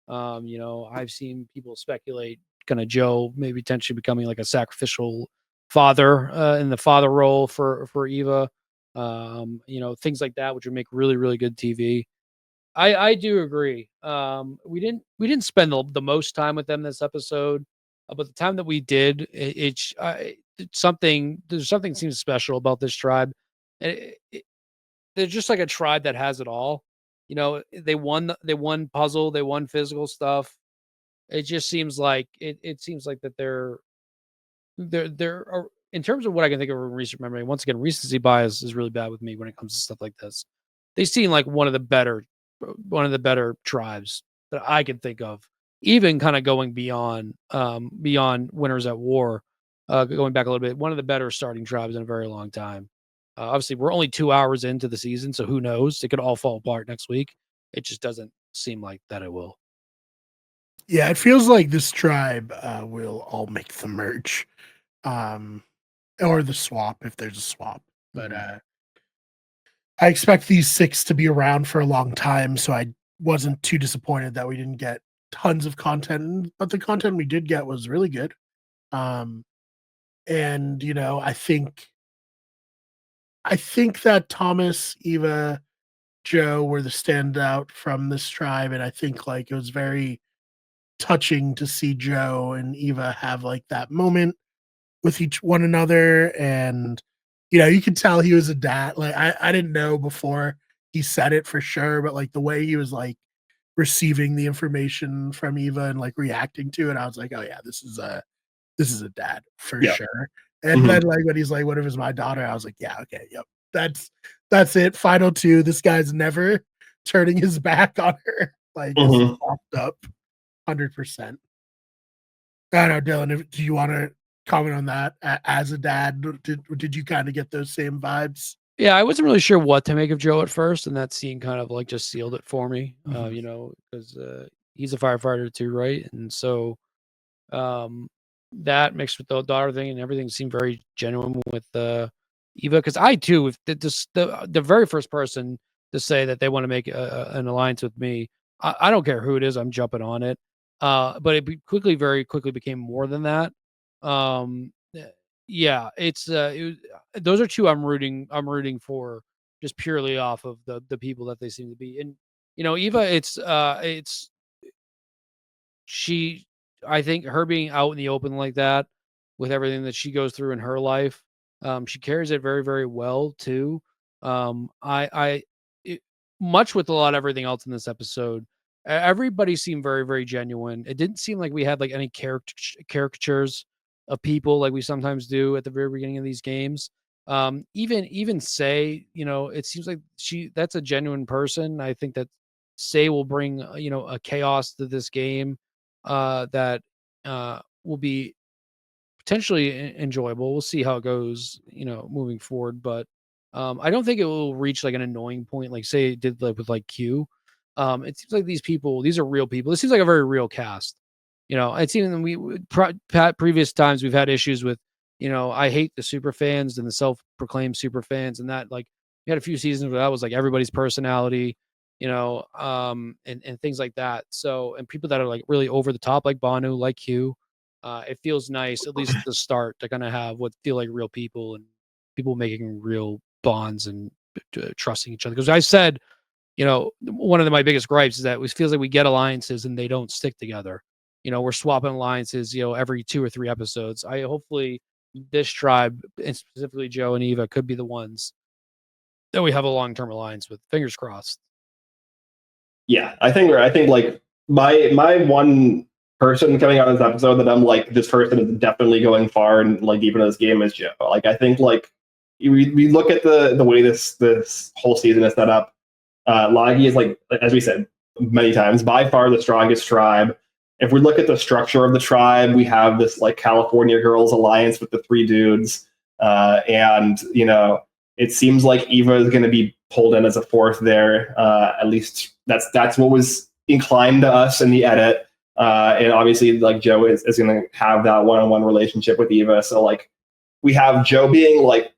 You know, I've seen people speculate kind of Joe maybe potentially becoming like a sacrificial father in the father role for Eva. You know, things like that, which would make really, really good TV. I do agree. We didn't spend the most time with them this episode, but the time that we did, it's something. There's something seems special about this tribe. They're just like a tribe that has it all. You know, they won puzzle, they won physical stuff. It just seems like it seems like that they're in terms of what I can think of in recent memory. Once again, recency bias is really bad with me when it comes to stuff like this. They seem like one of the better tribes that I can think of, even kind of going beyond Winners at War, going back a little bit, one of the better starting tribes in a very long time. Obviously, we're only 2 hours into the season, so who knows? It could all fall apart next week. It just doesn't seem like that it will. Yeah, it feels like this tribe will all make the merge, or the swap if there's a swap. But I expect these 6 to be around for a long time, so I wasn't too disappointed that we didn't get tons of content. But the content we did get was really good. And you know, I think that Thomas, Eva, Joe were the standout from this tribe, and I think like it was very touching to see Joe and Eva have like that moment with one another. And you know, you could tell he was a dad. Like I didn't know before he said it for sure, but like the way he was like receiving the information from Eva and like reacting to it, I was like, oh yeah, this is a dad for sure. And then like when he's like, what if it's my daughter? I was like, yeah, okay, yep. That's it. Final 2. This guy's never turning his back on her. Like it's popped up 100%. I don't know, Dylan, do you want to comment on that as a dad? Did you kind of get those same vibes? Yeah, I wasn't really sure what to make of Joe at first, and that scene kind of like just sealed it for me. You know, because he's a firefighter too, right? And so that mixed with the daughter thing and everything seemed very genuine with Eva. Because I too, if the very first person to say that they want to make an alliance with me, I don't care who it is, I'm jumping on it. But it very quickly became more than that. Yeah, those are 2 I'm rooting for just purely off of the people that they seem to be. And you know, Eva, it's she I think her being out in the open like that with everything that she goes through in her life, She carries it very, very well too. Much with a lot of everything else in this episode, everybody seemed very, very genuine. It didn't seem like we had like any caricatures of people like we sometimes do at the very beginning of these games. Even Say, it seems like that's a genuine person. I think that Say will bring a chaos to this game that will be potentially enjoyable. We'll see how it goes, moving forward. But I don't think it will reach like an annoying point, like say it did like with like Q. It seems like these are real people. This seems like a very real cast. It seems previous times we've had issues with, I hate the super fans and the self-proclaimed super fans, and that like we had a few seasons where that was like everybody's personality, and things like that. So, and people that are like really over the top, like Banu, like Q. It feels nice, at least at the start, to kind of have what feel like real people and people making real bonds and trusting each other. Because I said, one of my biggest gripes is that it feels like we get alliances and they don't stick together. We're swapping alliances, every 2 or 3 episodes. Hopefully this tribe, and specifically Joe and Eva, could be the ones that we have a long-term alliance with. Fingers crossed. Yeah, I think like my one person coming out of this episode that I'm like, this person is definitely going far and like deep into this game is Joe. Like, I think like we look at the way this whole season is set up. Lagi is, like, as we said many times, by far the strongest tribe. If we look at the structure of the tribe, we have this like California Girls alliance with the 3 dudes, and it seems like Eva is going to be pulled in as a 4th there. At least that's what was inclined to us in the edit. And obviously, like, Joe is going to have that one-on-one relationship with Eva. So like we have Joe being like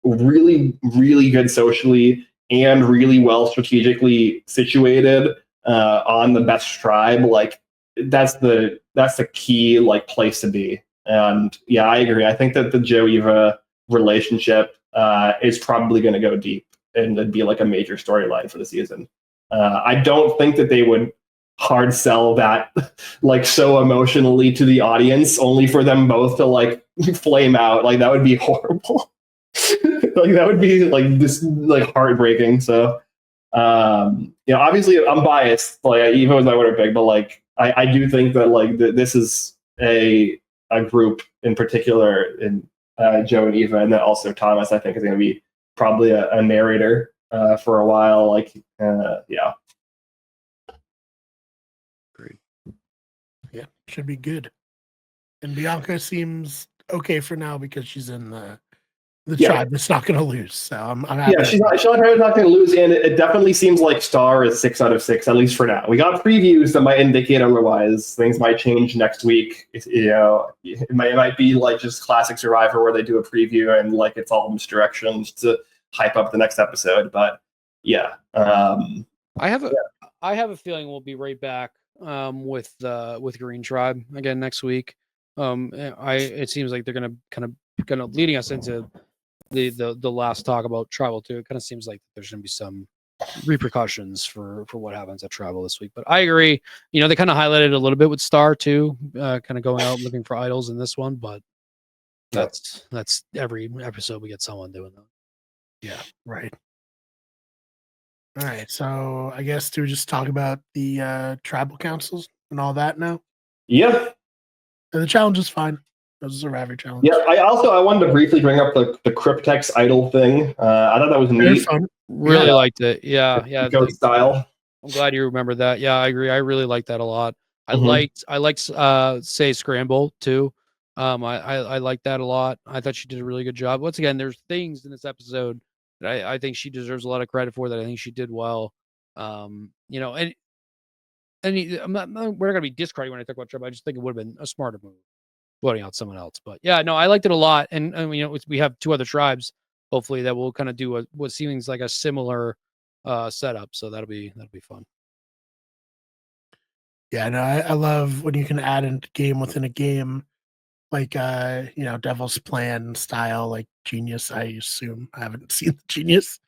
really, really good socially and really well strategically situated on the best tribe. Like that's the key like place to be. And yeah, I agree. I think that the Joe Eva relationship is probably going to go deep and it'd be like a major storyline for the season. I don't think that they would hard sell that like so emotionally to the audience only for them both to like flame out. Like that would be horrible. Like that would be like this like heartbreaking. So obviously I'm biased. Like Eva was my winner pick, but like I do think that like this is a group in particular in Joe and Eva, and then also Thomas I think is going to be probably a narrator for a while. Like yeah. Great. Yeah, should be good. And Bianca seems okay for now because she's in the tribe that's not going to lose. So I'm happy. Yeah, she's not going to lose, and it definitely seems like Star is 6 out of 6, at least for now. We got previews that might indicate otherwise. Things might change next week. It might be like just classic Survivor where they do a preview and like it's all misdirections to hype up the next episode. But yeah, I have a feeling we'll be right back with Green Tribe again next week. It seems like they're gonna kind of leading us into the last talk about Tribal too. It kind of seems like there's gonna be some repercussions for what happens at Tribal this week. But I agree. They kind of highlighted a little bit with Star too, kind of going out looking for idols in this one. But that's every episode we get someone doing that. Yeah, right. All right, so I guess do we just talk about the tribal councils and all that now? Yeah. And the challenge is fine. It was a Survivor challenge. Yeah, I wanted to briefly bring up the Cryptex idol thing. I thought that was neat. Fun. Really liked it. Yeah. Ghost style. I'm glad you remember that. Yeah, I agree. I really liked that a lot. I liked Say Scramble too. I liked that a lot. I thought she did a really good job. Once again, there's things in this episode that I think she deserves a lot of credit for that I think she did well. And we're not gonna be discrediting when I talk about Trevor. I just think it would have been a smarter move voting out someone else. But yeah, no, I liked it a lot. And we have 2 other tribes, hopefully, that will kind of do what seems like a similar setup. So that'll be fun. Yeah, no, I love when you can add a game within a game, like Devil's Plan style, like Genius. I assume I haven't seen the Genius,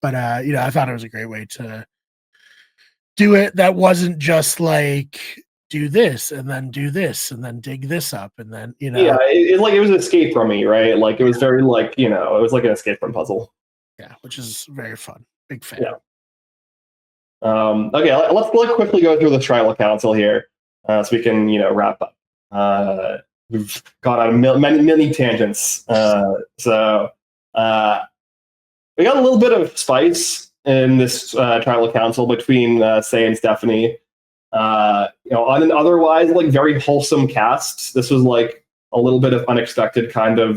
but I thought it was a great way to do it. That wasn't just like do this and then do this and then dig this up and then Yeah, it was an escape from me, right? Like it was very like, it was like an escape from puzzle. Yeah, which is very fun. Big fan. Yeah. Okay, let's quickly go through the tribal council here, so we can wrap up. We've gone on many tangents, so we got a little bit of spice in this tribal council between Say and Stephanie. On an otherwise like very wholesome cast, this was like a little bit of unexpected kind of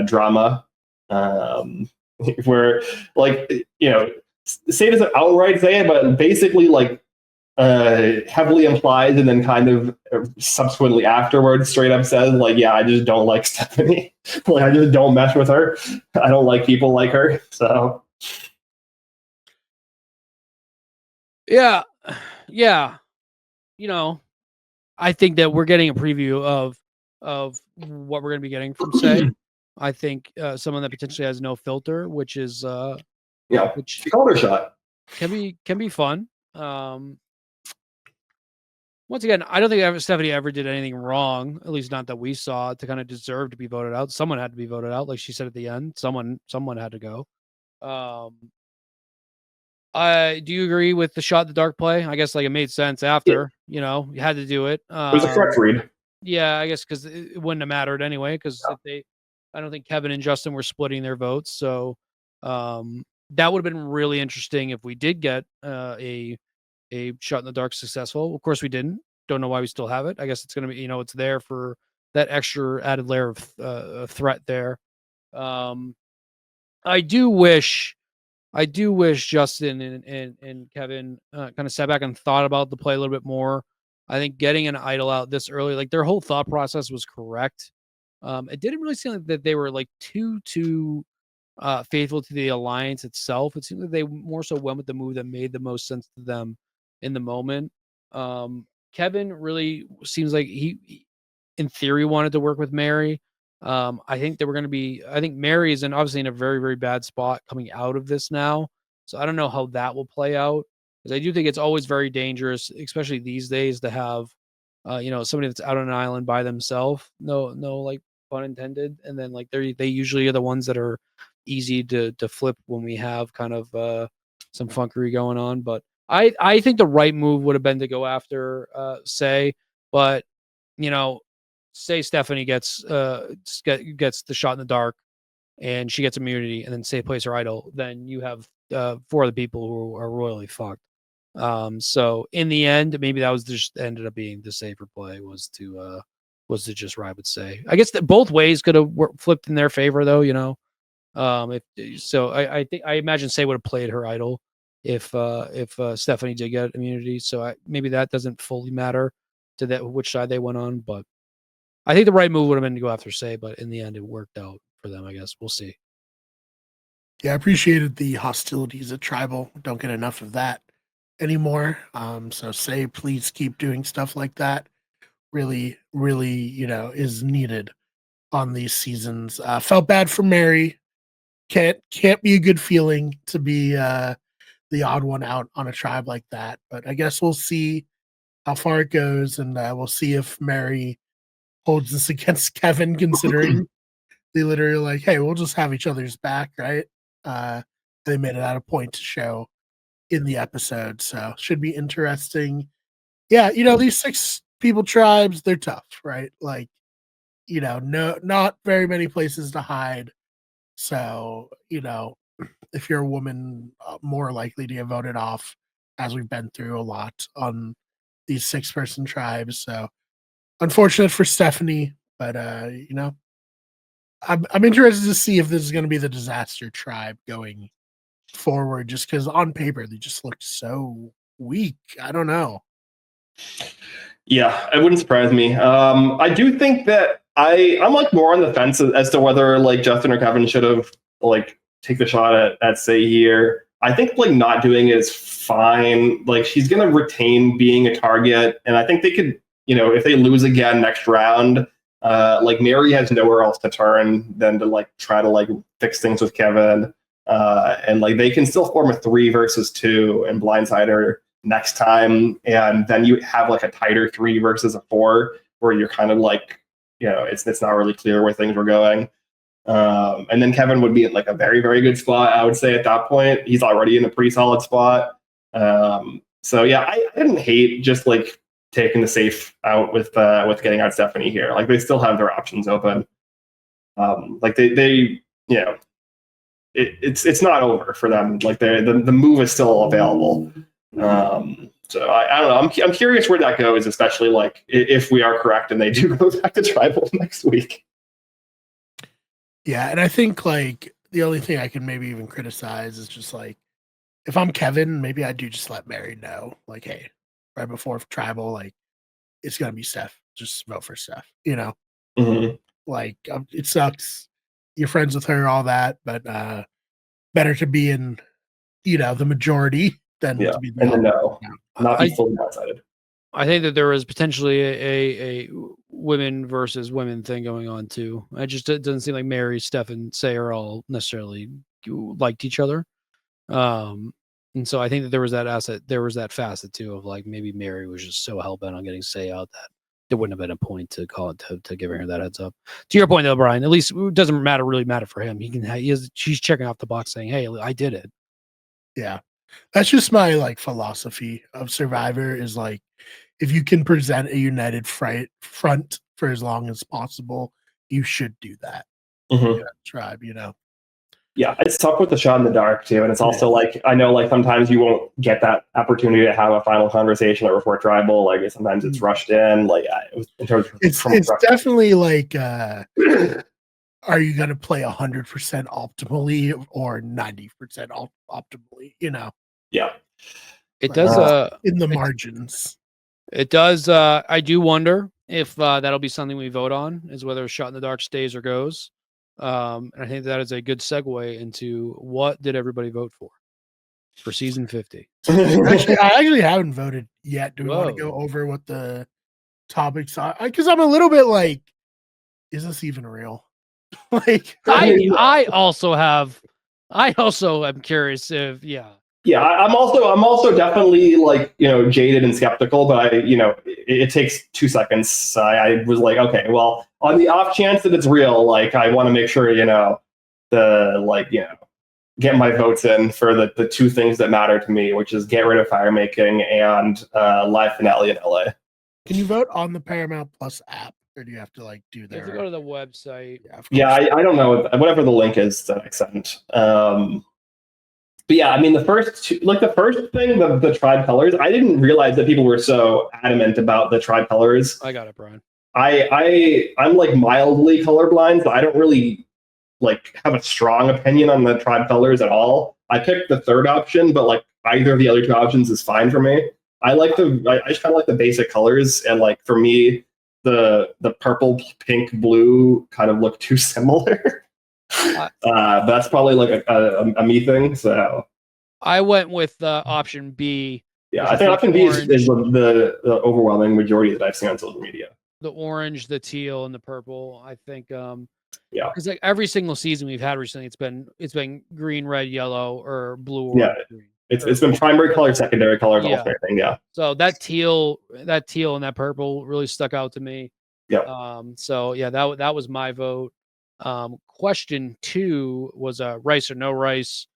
drama, where like Say doesn't outright say it, but basically like heavily implies and then kind of subsequently afterwards straight up says like, yeah, I just don't like Stephanie. Like I just don't mesh with her. I don't like people like her. So yeah. I think that we're getting a preview of what we're going to be getting from Say. I think someone that potentially has no filter, which is which she called her shot. Can be fun. Once again, I don't think Stephanie ever did anything wrong, at least not that we saw, to kind of deserve to be voted out. Someone had to be voted out, like she said at the end. Someone had to go. Do you agree with the shot in the dark play? I guess like it made sense after, you had to do it. It was a correct read. Yeah, I guess because it wouldn't have mattered anyway. Because I don't think Kevin and Justin were splitting their votes, so that would have been really interesting if we did get a shot in the dark successful. Of course, we didn't. Don't know why we still have it. I guess it's gonna be, it's there for that extra added layer of threat there. I do wish Justin and Kevin kind of sat back and thought about the play a little bit more. I think getting an idol out this early, like their whole thought process was correct. It didn't really seem like that they were like too faithful to the alliance itself. It seemed like they more so went with the move that made the most sense to them in the moment. Kevin really seems like he in theory wanted to work with Mary. I think Mary is obviously in a very, very bad spot coming out of this now. So I don't know how that will play out, because I do think it's always very dangerous, especially these days, to have, somebody that's out on an island by themselves. No, like pun intended. And then like they usually are the ones that are easy to flip when we have kind of some funkery going on. But I think the right move would have been to go after Say, but say Stephanie gets the shot in the dark and she gets immunity, and then Say plays her idol, then you have 4 of the people who are royally fucked. So in the end, maybe that was just ended up being the safer play, was to just ride with Say. I guess that both ways could have flipped in their favor, though. I imagine Say would have played her idol if Stephanie did get immunity. So maybe that doesn't fully matter to that which side they went on, but I think the right move would have been to go after Say, but in the end, it worked out for them, I guess. We'll see. Yeah, I appreciated the hostilities at Tribal. Don't get enough of that anymore. So Say, please keep doing stuff like that. Really, really, is needed on these seasons. Felt bad for Mary. Can't be a good feeling to be the odd one out on a tribe like that. But I guess we'll see how far it goes, and we'll see if Mary holds this against Kevin, considering they literally like, hey, we'll just have each other's back, right? They made it out a point to show in the episode, so should be interesting. Yeah, these 6 people tribes, they're tough, right? Like, not very many places to hide. So, if you're a woman, more likely to get voted off, as we've been through a lot on these 6-person tribes. So unfortunate for Stephanie, but I'm interested to see if this is going to be the disaster tribe going forward, just because on paper they just look so weak. I don't know. Yeah, it wouldn't surprise me. I do think that I'm like more on the fence as to whether like Justin or Kevin should have like take the shot at Say here. I think like not doing it is fine. Like she's gonna retain being a target, and I think they could, if they lose again next round, like Mary has nowhere else to turn than to like try to like fix things with Kevin, and like they can still form a 3 versus 2 and blindside her next time, and then you have like a tighter 3 versus a 4, where you're kind of like, it's not really clear where things were going. And then Kevin would be in like a very, very good spot, I would say, at that point. He's already in a pretty solid spot. So yeah, I didn't hate just like taking the safe out with getting out Stephanie here. Like they still have their options open. Like they it's not over for them. Like the move is still available. So I don't know. I'm curious where that goes, especially like if we are correct and they do go back to tribal next week. Yeah, and I think like the only thing I can maybe even criticize is just like if I'm Kevin, maybe I do just let Mary know, like, hey, right before tribal, like it's gonna be Steph. Just vote for Steph. Mm-hmm. Like it sucks. You're friends with her, all that, but better to be in, the majority than to be in the no, not be I- fully outside. I think that there is potentially a women versus women thing going on too. It doesn't seem like Mary, Steph, and Sayre all necessarily liked each other. And so I think that there was that facet too of like maybe Mary was just so hell bent on getting Say out that there wouldn't have been a point to call it to giving her that heads up. To your point though, Brian, at least it doesn't really matter for him. She's checking off the box saying, "Hey, I did it." Yeah, that's just my like philosophy of Survivor is like if you can present a united front for as long as possible, you should do that. Mm-hmm. Tribe, Yeah, it's tough with the shot in the dark too, and it's also like I know like sometimes you won't get that opportunity to have a final conversation or before tribal. Like sometimes it's rushed in. Like in terms of it's definitely like, are you going to play 100% optimally or 90% optimally? Yeah, it does. In the margins. It does. I do wonder if that'll be something we vote on, is whether a shot in the dark stays or goes. And I think that is a good segue into what did everybody vote for season 50. Actually, I actually haven't voted yet. Do we want to go over what the topics are? Because I'm a little bit like, is this even real? Like, I also am curious if Yeah, I'm also definitely like jaded and skeptical, but it takes 2 seconds. I was like, okay, well, on the off chance that it's real, like I want to make sure get my votes in for the 2 things that matter to me, which is get rid of fire making and live finale in LA. Can you vote on the Paramount Plus app, or do you have to like do that? You have to go to the website. Yeah, I don't know whatever the link is that I sent. But yeah, I mean, the first thing, the tribe colors, I didn't realize that people were so adamant about the tribe colors. I got it, Brian. I'm like mildly colorblind, so I don't really like have a strong opinion on the tribe colors at all. I picked the third option, but like either of the other 2 options is fine for me. I just kind of like the basic colors, and like for me, the purple, pink, blue kind of look too similar. That's probably like a me thing. So I went with option B. Yeah, I think option B is the overwhelming majority that I've seen on social media. The orange, the teal, and the purple. I think yeah, because like every single season we've had recently, it's been green, red, yellow, or blue or green. It's been primary color, secondary color, alternating. Yeah. So that teal and that purple really stuck out to me. Yeah. So yeah, that was my vote. Question 2 was rice or no rice.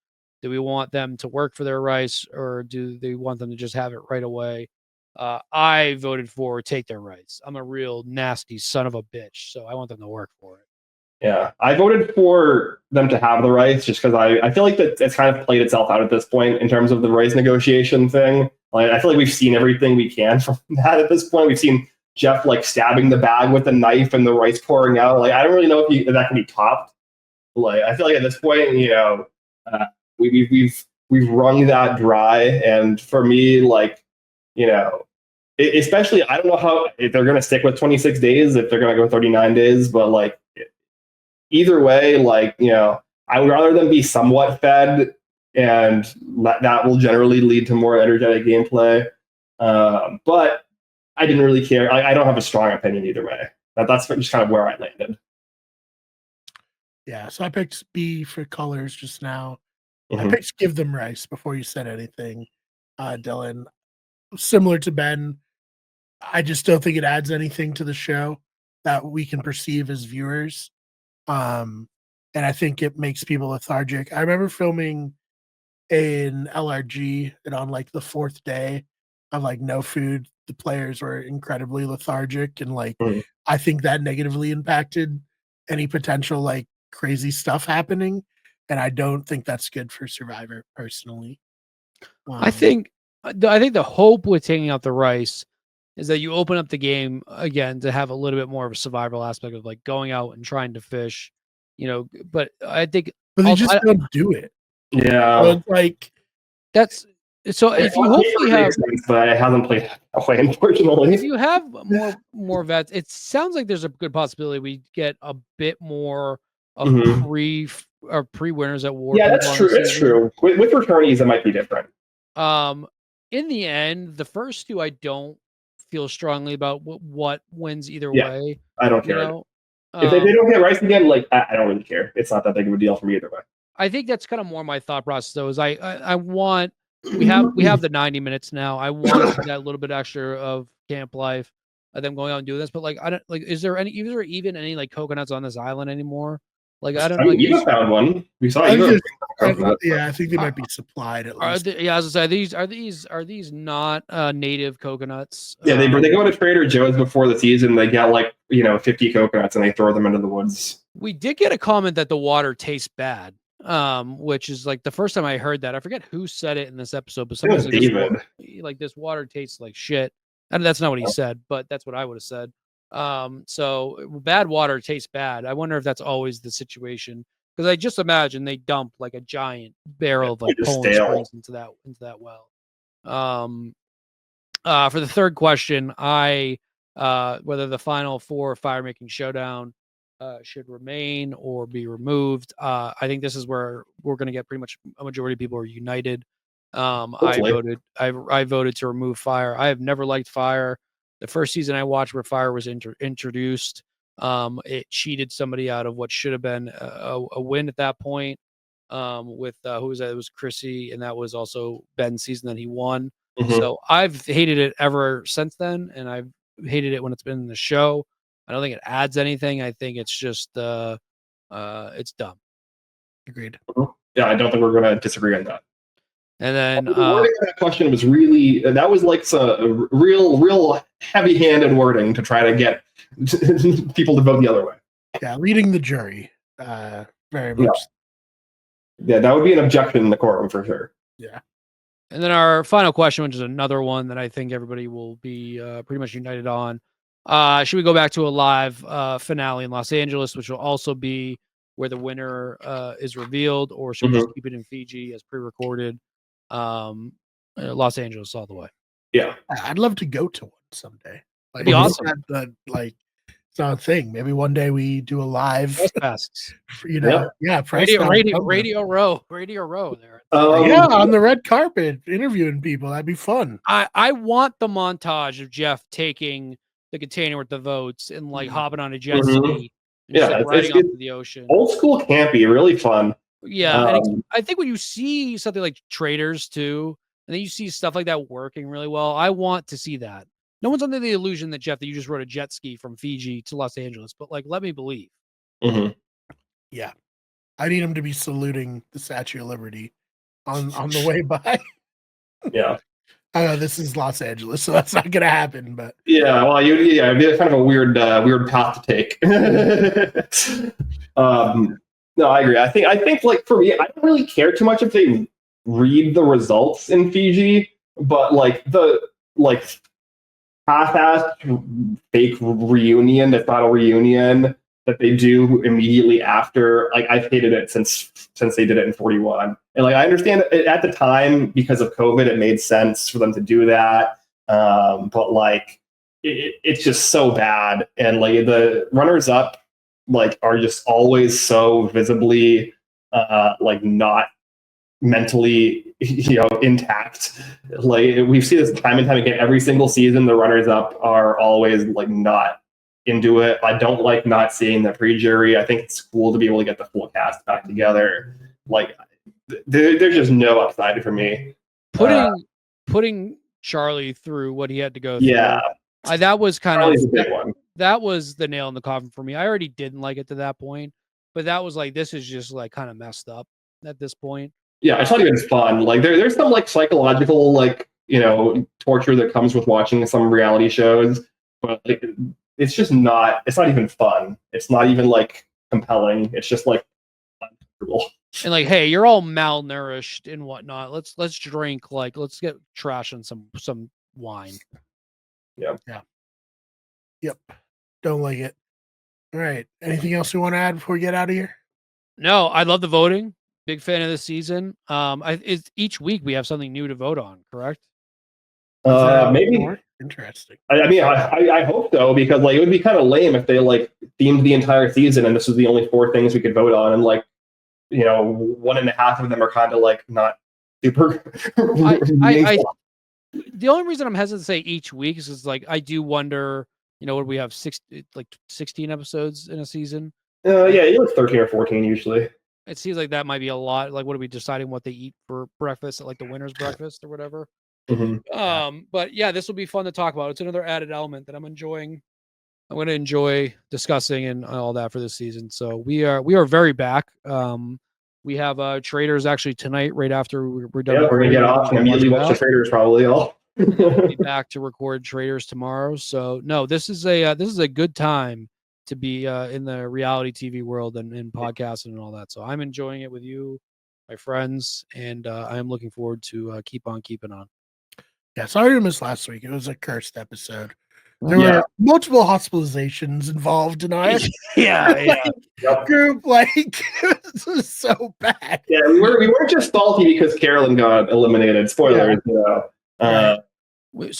Do we want them to work for their rice, or do they want them to just have it right away? I voted for take their rice. I'm a real nasty son of a bitch, so I want them to work for it. Yeah, I voted for them to have the rights just because I feel like that it's kind of played itself out at this point in terms of the rights negotiation thing. Like, I feel like we've seen everything we can from that at this point. We've seen Jeff like stabbing the bag with a knife and the rice pouring out. Like I don't really know if that can be topped. Like I feel like at this point, we've wrung that dry, and for me, like especially I don't know if they're gonna stick with 26 days, if they're gonna go 39 days, but like. Either way, like, I would rather them be somewhat fed, and that will generally lead to more energetic gameplay. But I didn't really care. I don't have a strong opinion either way. That's just kind of where I landed. Yeah, so I picked B for colors just now. Mm-hmm. I picked give them rice before you said anything, Dylan. similar to Ben, I just don't think it adds anything to the show that we can perceive as viewers. And I think it makes people lethargic. I remember filming in LRG, and on like the 4th day of like no food, the players were incredibly lethargic, and like Mhm. I think that negatively impacted any potential like crazy stuff happening, and I don't think that's good for Survivor personally. I think the hope with taking out the rice is that you open up the game again to have a little bit more of a survival aspect of like going out and trying to fish, but I think but they also just don't do it. So Yeah. it's like that's so if you hopefully have but it hasn't played that way, unfortunately. if you have more vets, it sounds like there's a good possibility we get a bit more of Mhm. pre winners at war. Yeah, people that's on the true. It's season. true. With returnees, it might be different. In the end, the first two I don't feel strongly about what wins either Yeah, way. I don't You care. know, If they don't get Rice again, like I don't really care. It's not that big of a deal for me either way. I think that's kind of more my thought process though. Is I want we have the 90 minutes now. I want to see that little bit extra of camp life of them going out and doing this. But like I don't like is there even any like coconuts on this island anymore? Like I don't I mean, like Eva found one. We saw I think Eva. I think they might be supplied at least. as I say, are these not native coconuts? Yeah, they go to Trader Joe's before the season. They get like 50 coconuts and they throw them into the woods. We did get a comment that the water tastes bad, which is like the first time I heard that. I forget who said it in this episode, but someone said David. this water tastes like shit. And that's not what he said, but that's what I would have said. So bad water tastes bad. I wonder if that's always the situation, because I just imagine they dump like a giant barrel of like Poland Springs into that well. For the third question, whether the final 4 fire making showdown should remain or be removed. I think this is where we're going to get pretty much a majority of people are united. I voted to remove fire. I have never liked fire. The first season I watched where fire was introduced, it cheated somebody out of what should have been a win at that point. With who was that? It was Chrissy, and that was also Ben's season that he won. Mm-hmm. So I've hated it ever since then, and I've hated it when it's been in the show. I don't think it adds anything. I think it's just it's dumb. Agreed. Yeah, I don't think we're going to disagree on that. And then the wording of that question was really like some real heavy-handed wording to try to get people to vote the other way. Yeah, leading the jury, very much. Yeah, that would be an objection in the courtroom for sure. Yeah. And then our final question, which is another one that I think everybody will be pretty much united on. Should we go back to a live finale in Los Angeles, which will also be where the winner is revealed, or should we just keep it in Fiji as pre-recorded? Los Angeles all the way. Yeah, I'd love to go to one someday. It'd be awesome. It's not a thing. Maybe one day we do a live fests. Press Radio Row there. On the red carpet, interviewing people. That'd be fun. I want the montage of Jeff taking the container with the votes and like hopping on a jet ski. And just, like, riding off to the ocean. Old school campy, really fun. Yeah, and I think when you see something like Traders too, and then you see stuff like that working really well, I want to see that. No one's under the illusion that Jeff, that you just rode a jet ski from Fiji to Los Angeles, but like, let me believe. Mm-hmm. Yeah, I need him to be saluting the Statue of Liberty on the way by. Yeah, I know this is Los Angeles, so that's not gonna happen. But yeah, well, it'd be kind of a weird path to take. No, I agree. I think like for me, I don't really care too much if they read the results in Fiji, but like the half-assed fake reunion, that's not a reunion, that they do immediately after, like I've hated it since they did it in 41. And like I understand that at the time because of COVID, it made sense for them to do that, but like it's just so bad, and like the runners up like are just always so visibly like not mentally intact. Like we see this time and time again. Every single season the runners up are always like not into it. I don't like not seeing the pre-jury. I think it's cool to be able to get the full cast back together. Like there's just no upside for me. Putting Charlie through what he had to go Yeah, through. That was kind Charlie's of a big one. that was the nail in the coffin for me. I already didn't like it to that point, but that was like, this is just like kind of messed up at this point. Yeah, it's not even fun. Like there's some like psychological like torture that comes with watching some reality shows, but like it's just not. It's not even fun. It's not even like compelling. It's just like uncomfortable. And like, hey, you're all malnourished and whatnot. Let's drink, like, let's get trash and some wine. Yeah. Yep. Don't like it. All right. Anything else you want to add before we get out of here? No, I love the voting. Big fan of this season. It's each week we have something new to vote on, correct? Maybe more? Interesting. I mean, I hope so, because like it would be kind of lame if they like themed the entire season and this was the only 4 things we could vote on, and like 1.5 of them are kind of like not super. The only reason I'm hesitant to say each week is like I do wonder, what we have 16 episodes in a season. Yeah, it was 13 or 14 usually. It seems like that might be a lot. Like, what are we deciding what they eat for breakfast at like the winter's breakfast or whatever? Mm-hmm. But yeah, this will be fun to talk about. It's another added element that I'm enjoying. I'm going to enjoy discussing and all that for this season. So we are very back. We have Traders actually tonight, right after we're done. Yeah, we're gonna get off and immediately watch the Traders probably all. We'll be back to record Traders tomorrow. So no, this is a good time to be in the reality TV world and podcasting and all that. So I'm enjoying it with you, my friends, and I am looking forward to keep on keeping on. Yeah, sorry to miss last week. It was a cursed episode. There were multiple hospitalizations involved in our group. Like, it was so bad. Yeah, we weren't just salty because Carolyn got eliminated. Spoilers, We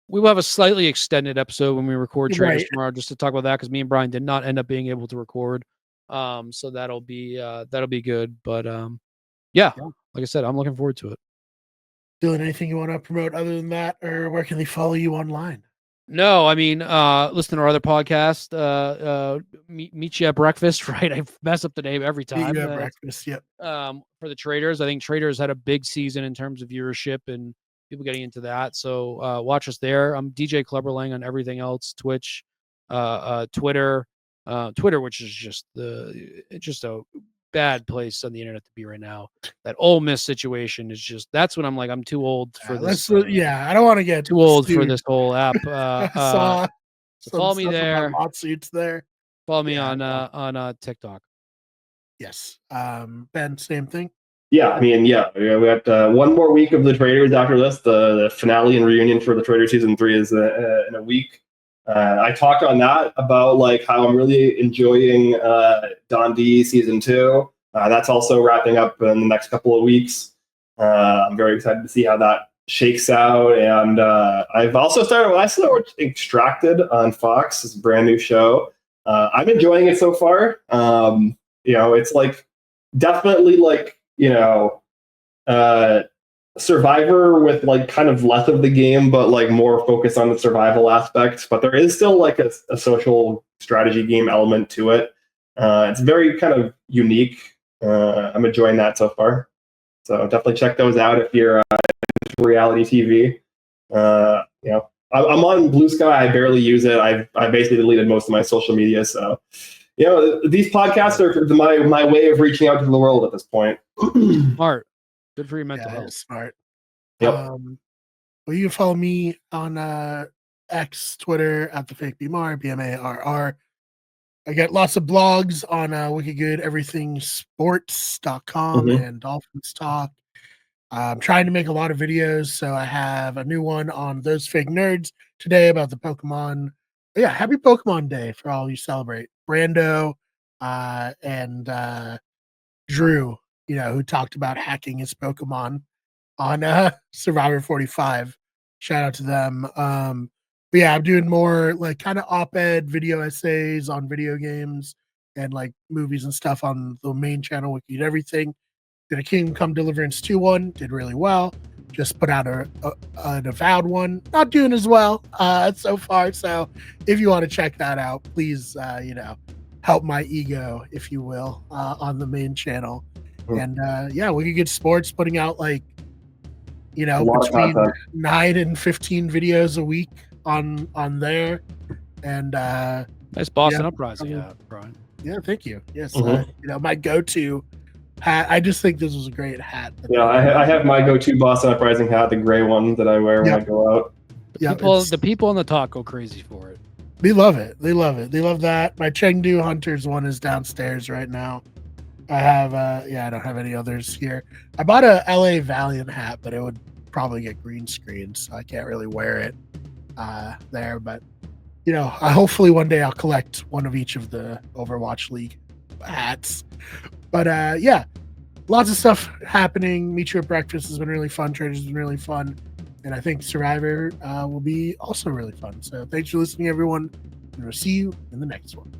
will have a slightly extended episode when we record Traders tomorrow, just to talk about that, because me and Brian did not end up being able to record. So that'll be good. But like I said, I'm looking forward to it. Dylan, anything you want to promote other than that, or where can they follow you online? No, I mean, listen to our other podcast, Meet You at Breakfast, right? I mess up the name every time. Meet You at Breakfast, yep. For the Traders, I think Traders had a big season in terms of viewership and people getting into that. So watch us there. I'm DJ Clubberlang on everything else, Twitch, Twitter, which is just a bad place on the internet to be right now. That Ole Miss situation is that's when I'm like, I'm too old for this. I don't want to get too old for this whole app. So follow me there. Lawsuits there. Follow me on TikTok. Yes. Ben, same thing. Yeah, I mean, we got 1 more week of the Traders after this. The finale and reunion for the Traders season 3 is in a week. I talked on that about like how I'm really enjoying Don D season 2. That's also wrapping up in the next couple of weeks. I'm very excited to see how that shakes out. And I've also started Extracted on Fox. It's a brand new show. I'm enjoying it so far. It's like definitely like Survivor with like kind of less of the game, but like more focused on the survival aspects. But there is still like a social strategy game element to it. It's very kind of unique. I'm enjoying that so far. So definitely check those out if you're into reality TV. I'm on Blue Sky. I barely use it. I basically deleted most of my social media. So these podcasts are my way of reaching out to the world at this point. Smart. Good for your mental health. Smart. Yep. Well, you can follow me on X, Twitter at the fake BMAR, BMARR. I get lots of blogs on wickedgoodeverythingsports.com and Dolphins Talk. I'm trying to make a lot of videos, so I have a new one on Those Fake Nerds today about the Pokemon. Yeah, happy Pokemon Day for all you celebrate. Brando and Drew, who talked about hacking his Pokemon on Survivor 45. Shout out to them. But yeah, I'm doing more like kind of op-ed video essays on video games and like movies and stuff on the main channel, Wicked Everything. Did a Kingdom Come Deliverance 2 one, did really well. Just put out an Avowed one, not doing as well so far. So if you want to check that out, please, help my ego, if you will, on the main channel. And Wicked Good Sports putting out like you A know, lot of between content. 9 and 15 videos a week on there. And Nice Boston Yeah. Uprising hat, Brian. yeah, thank you. Yes, Mhm. you know, my go-to hat. I just think this was a great hat. Yeah, I have my go-to Boston Uprising hat, the gray one that I wear when I go out. Yeah, The people on the talk go crazy for it. they love it. They love it. They love that. My Chengdu Hunters one is downstairs right now. I have I don't have any others here. I bought a LA Valiant hat, but it would probably get green screened, so I can't really wear it there. But you know, hopefully one day I'll collect one of each of the Overwatch League hats. But yeah, lots of stuff happening. Meet You at Breakfast has been really fun. Traders has been really fun. And I think Survivor will be also really fun. So thanks for listening, everyone. And we'll see you in the next one.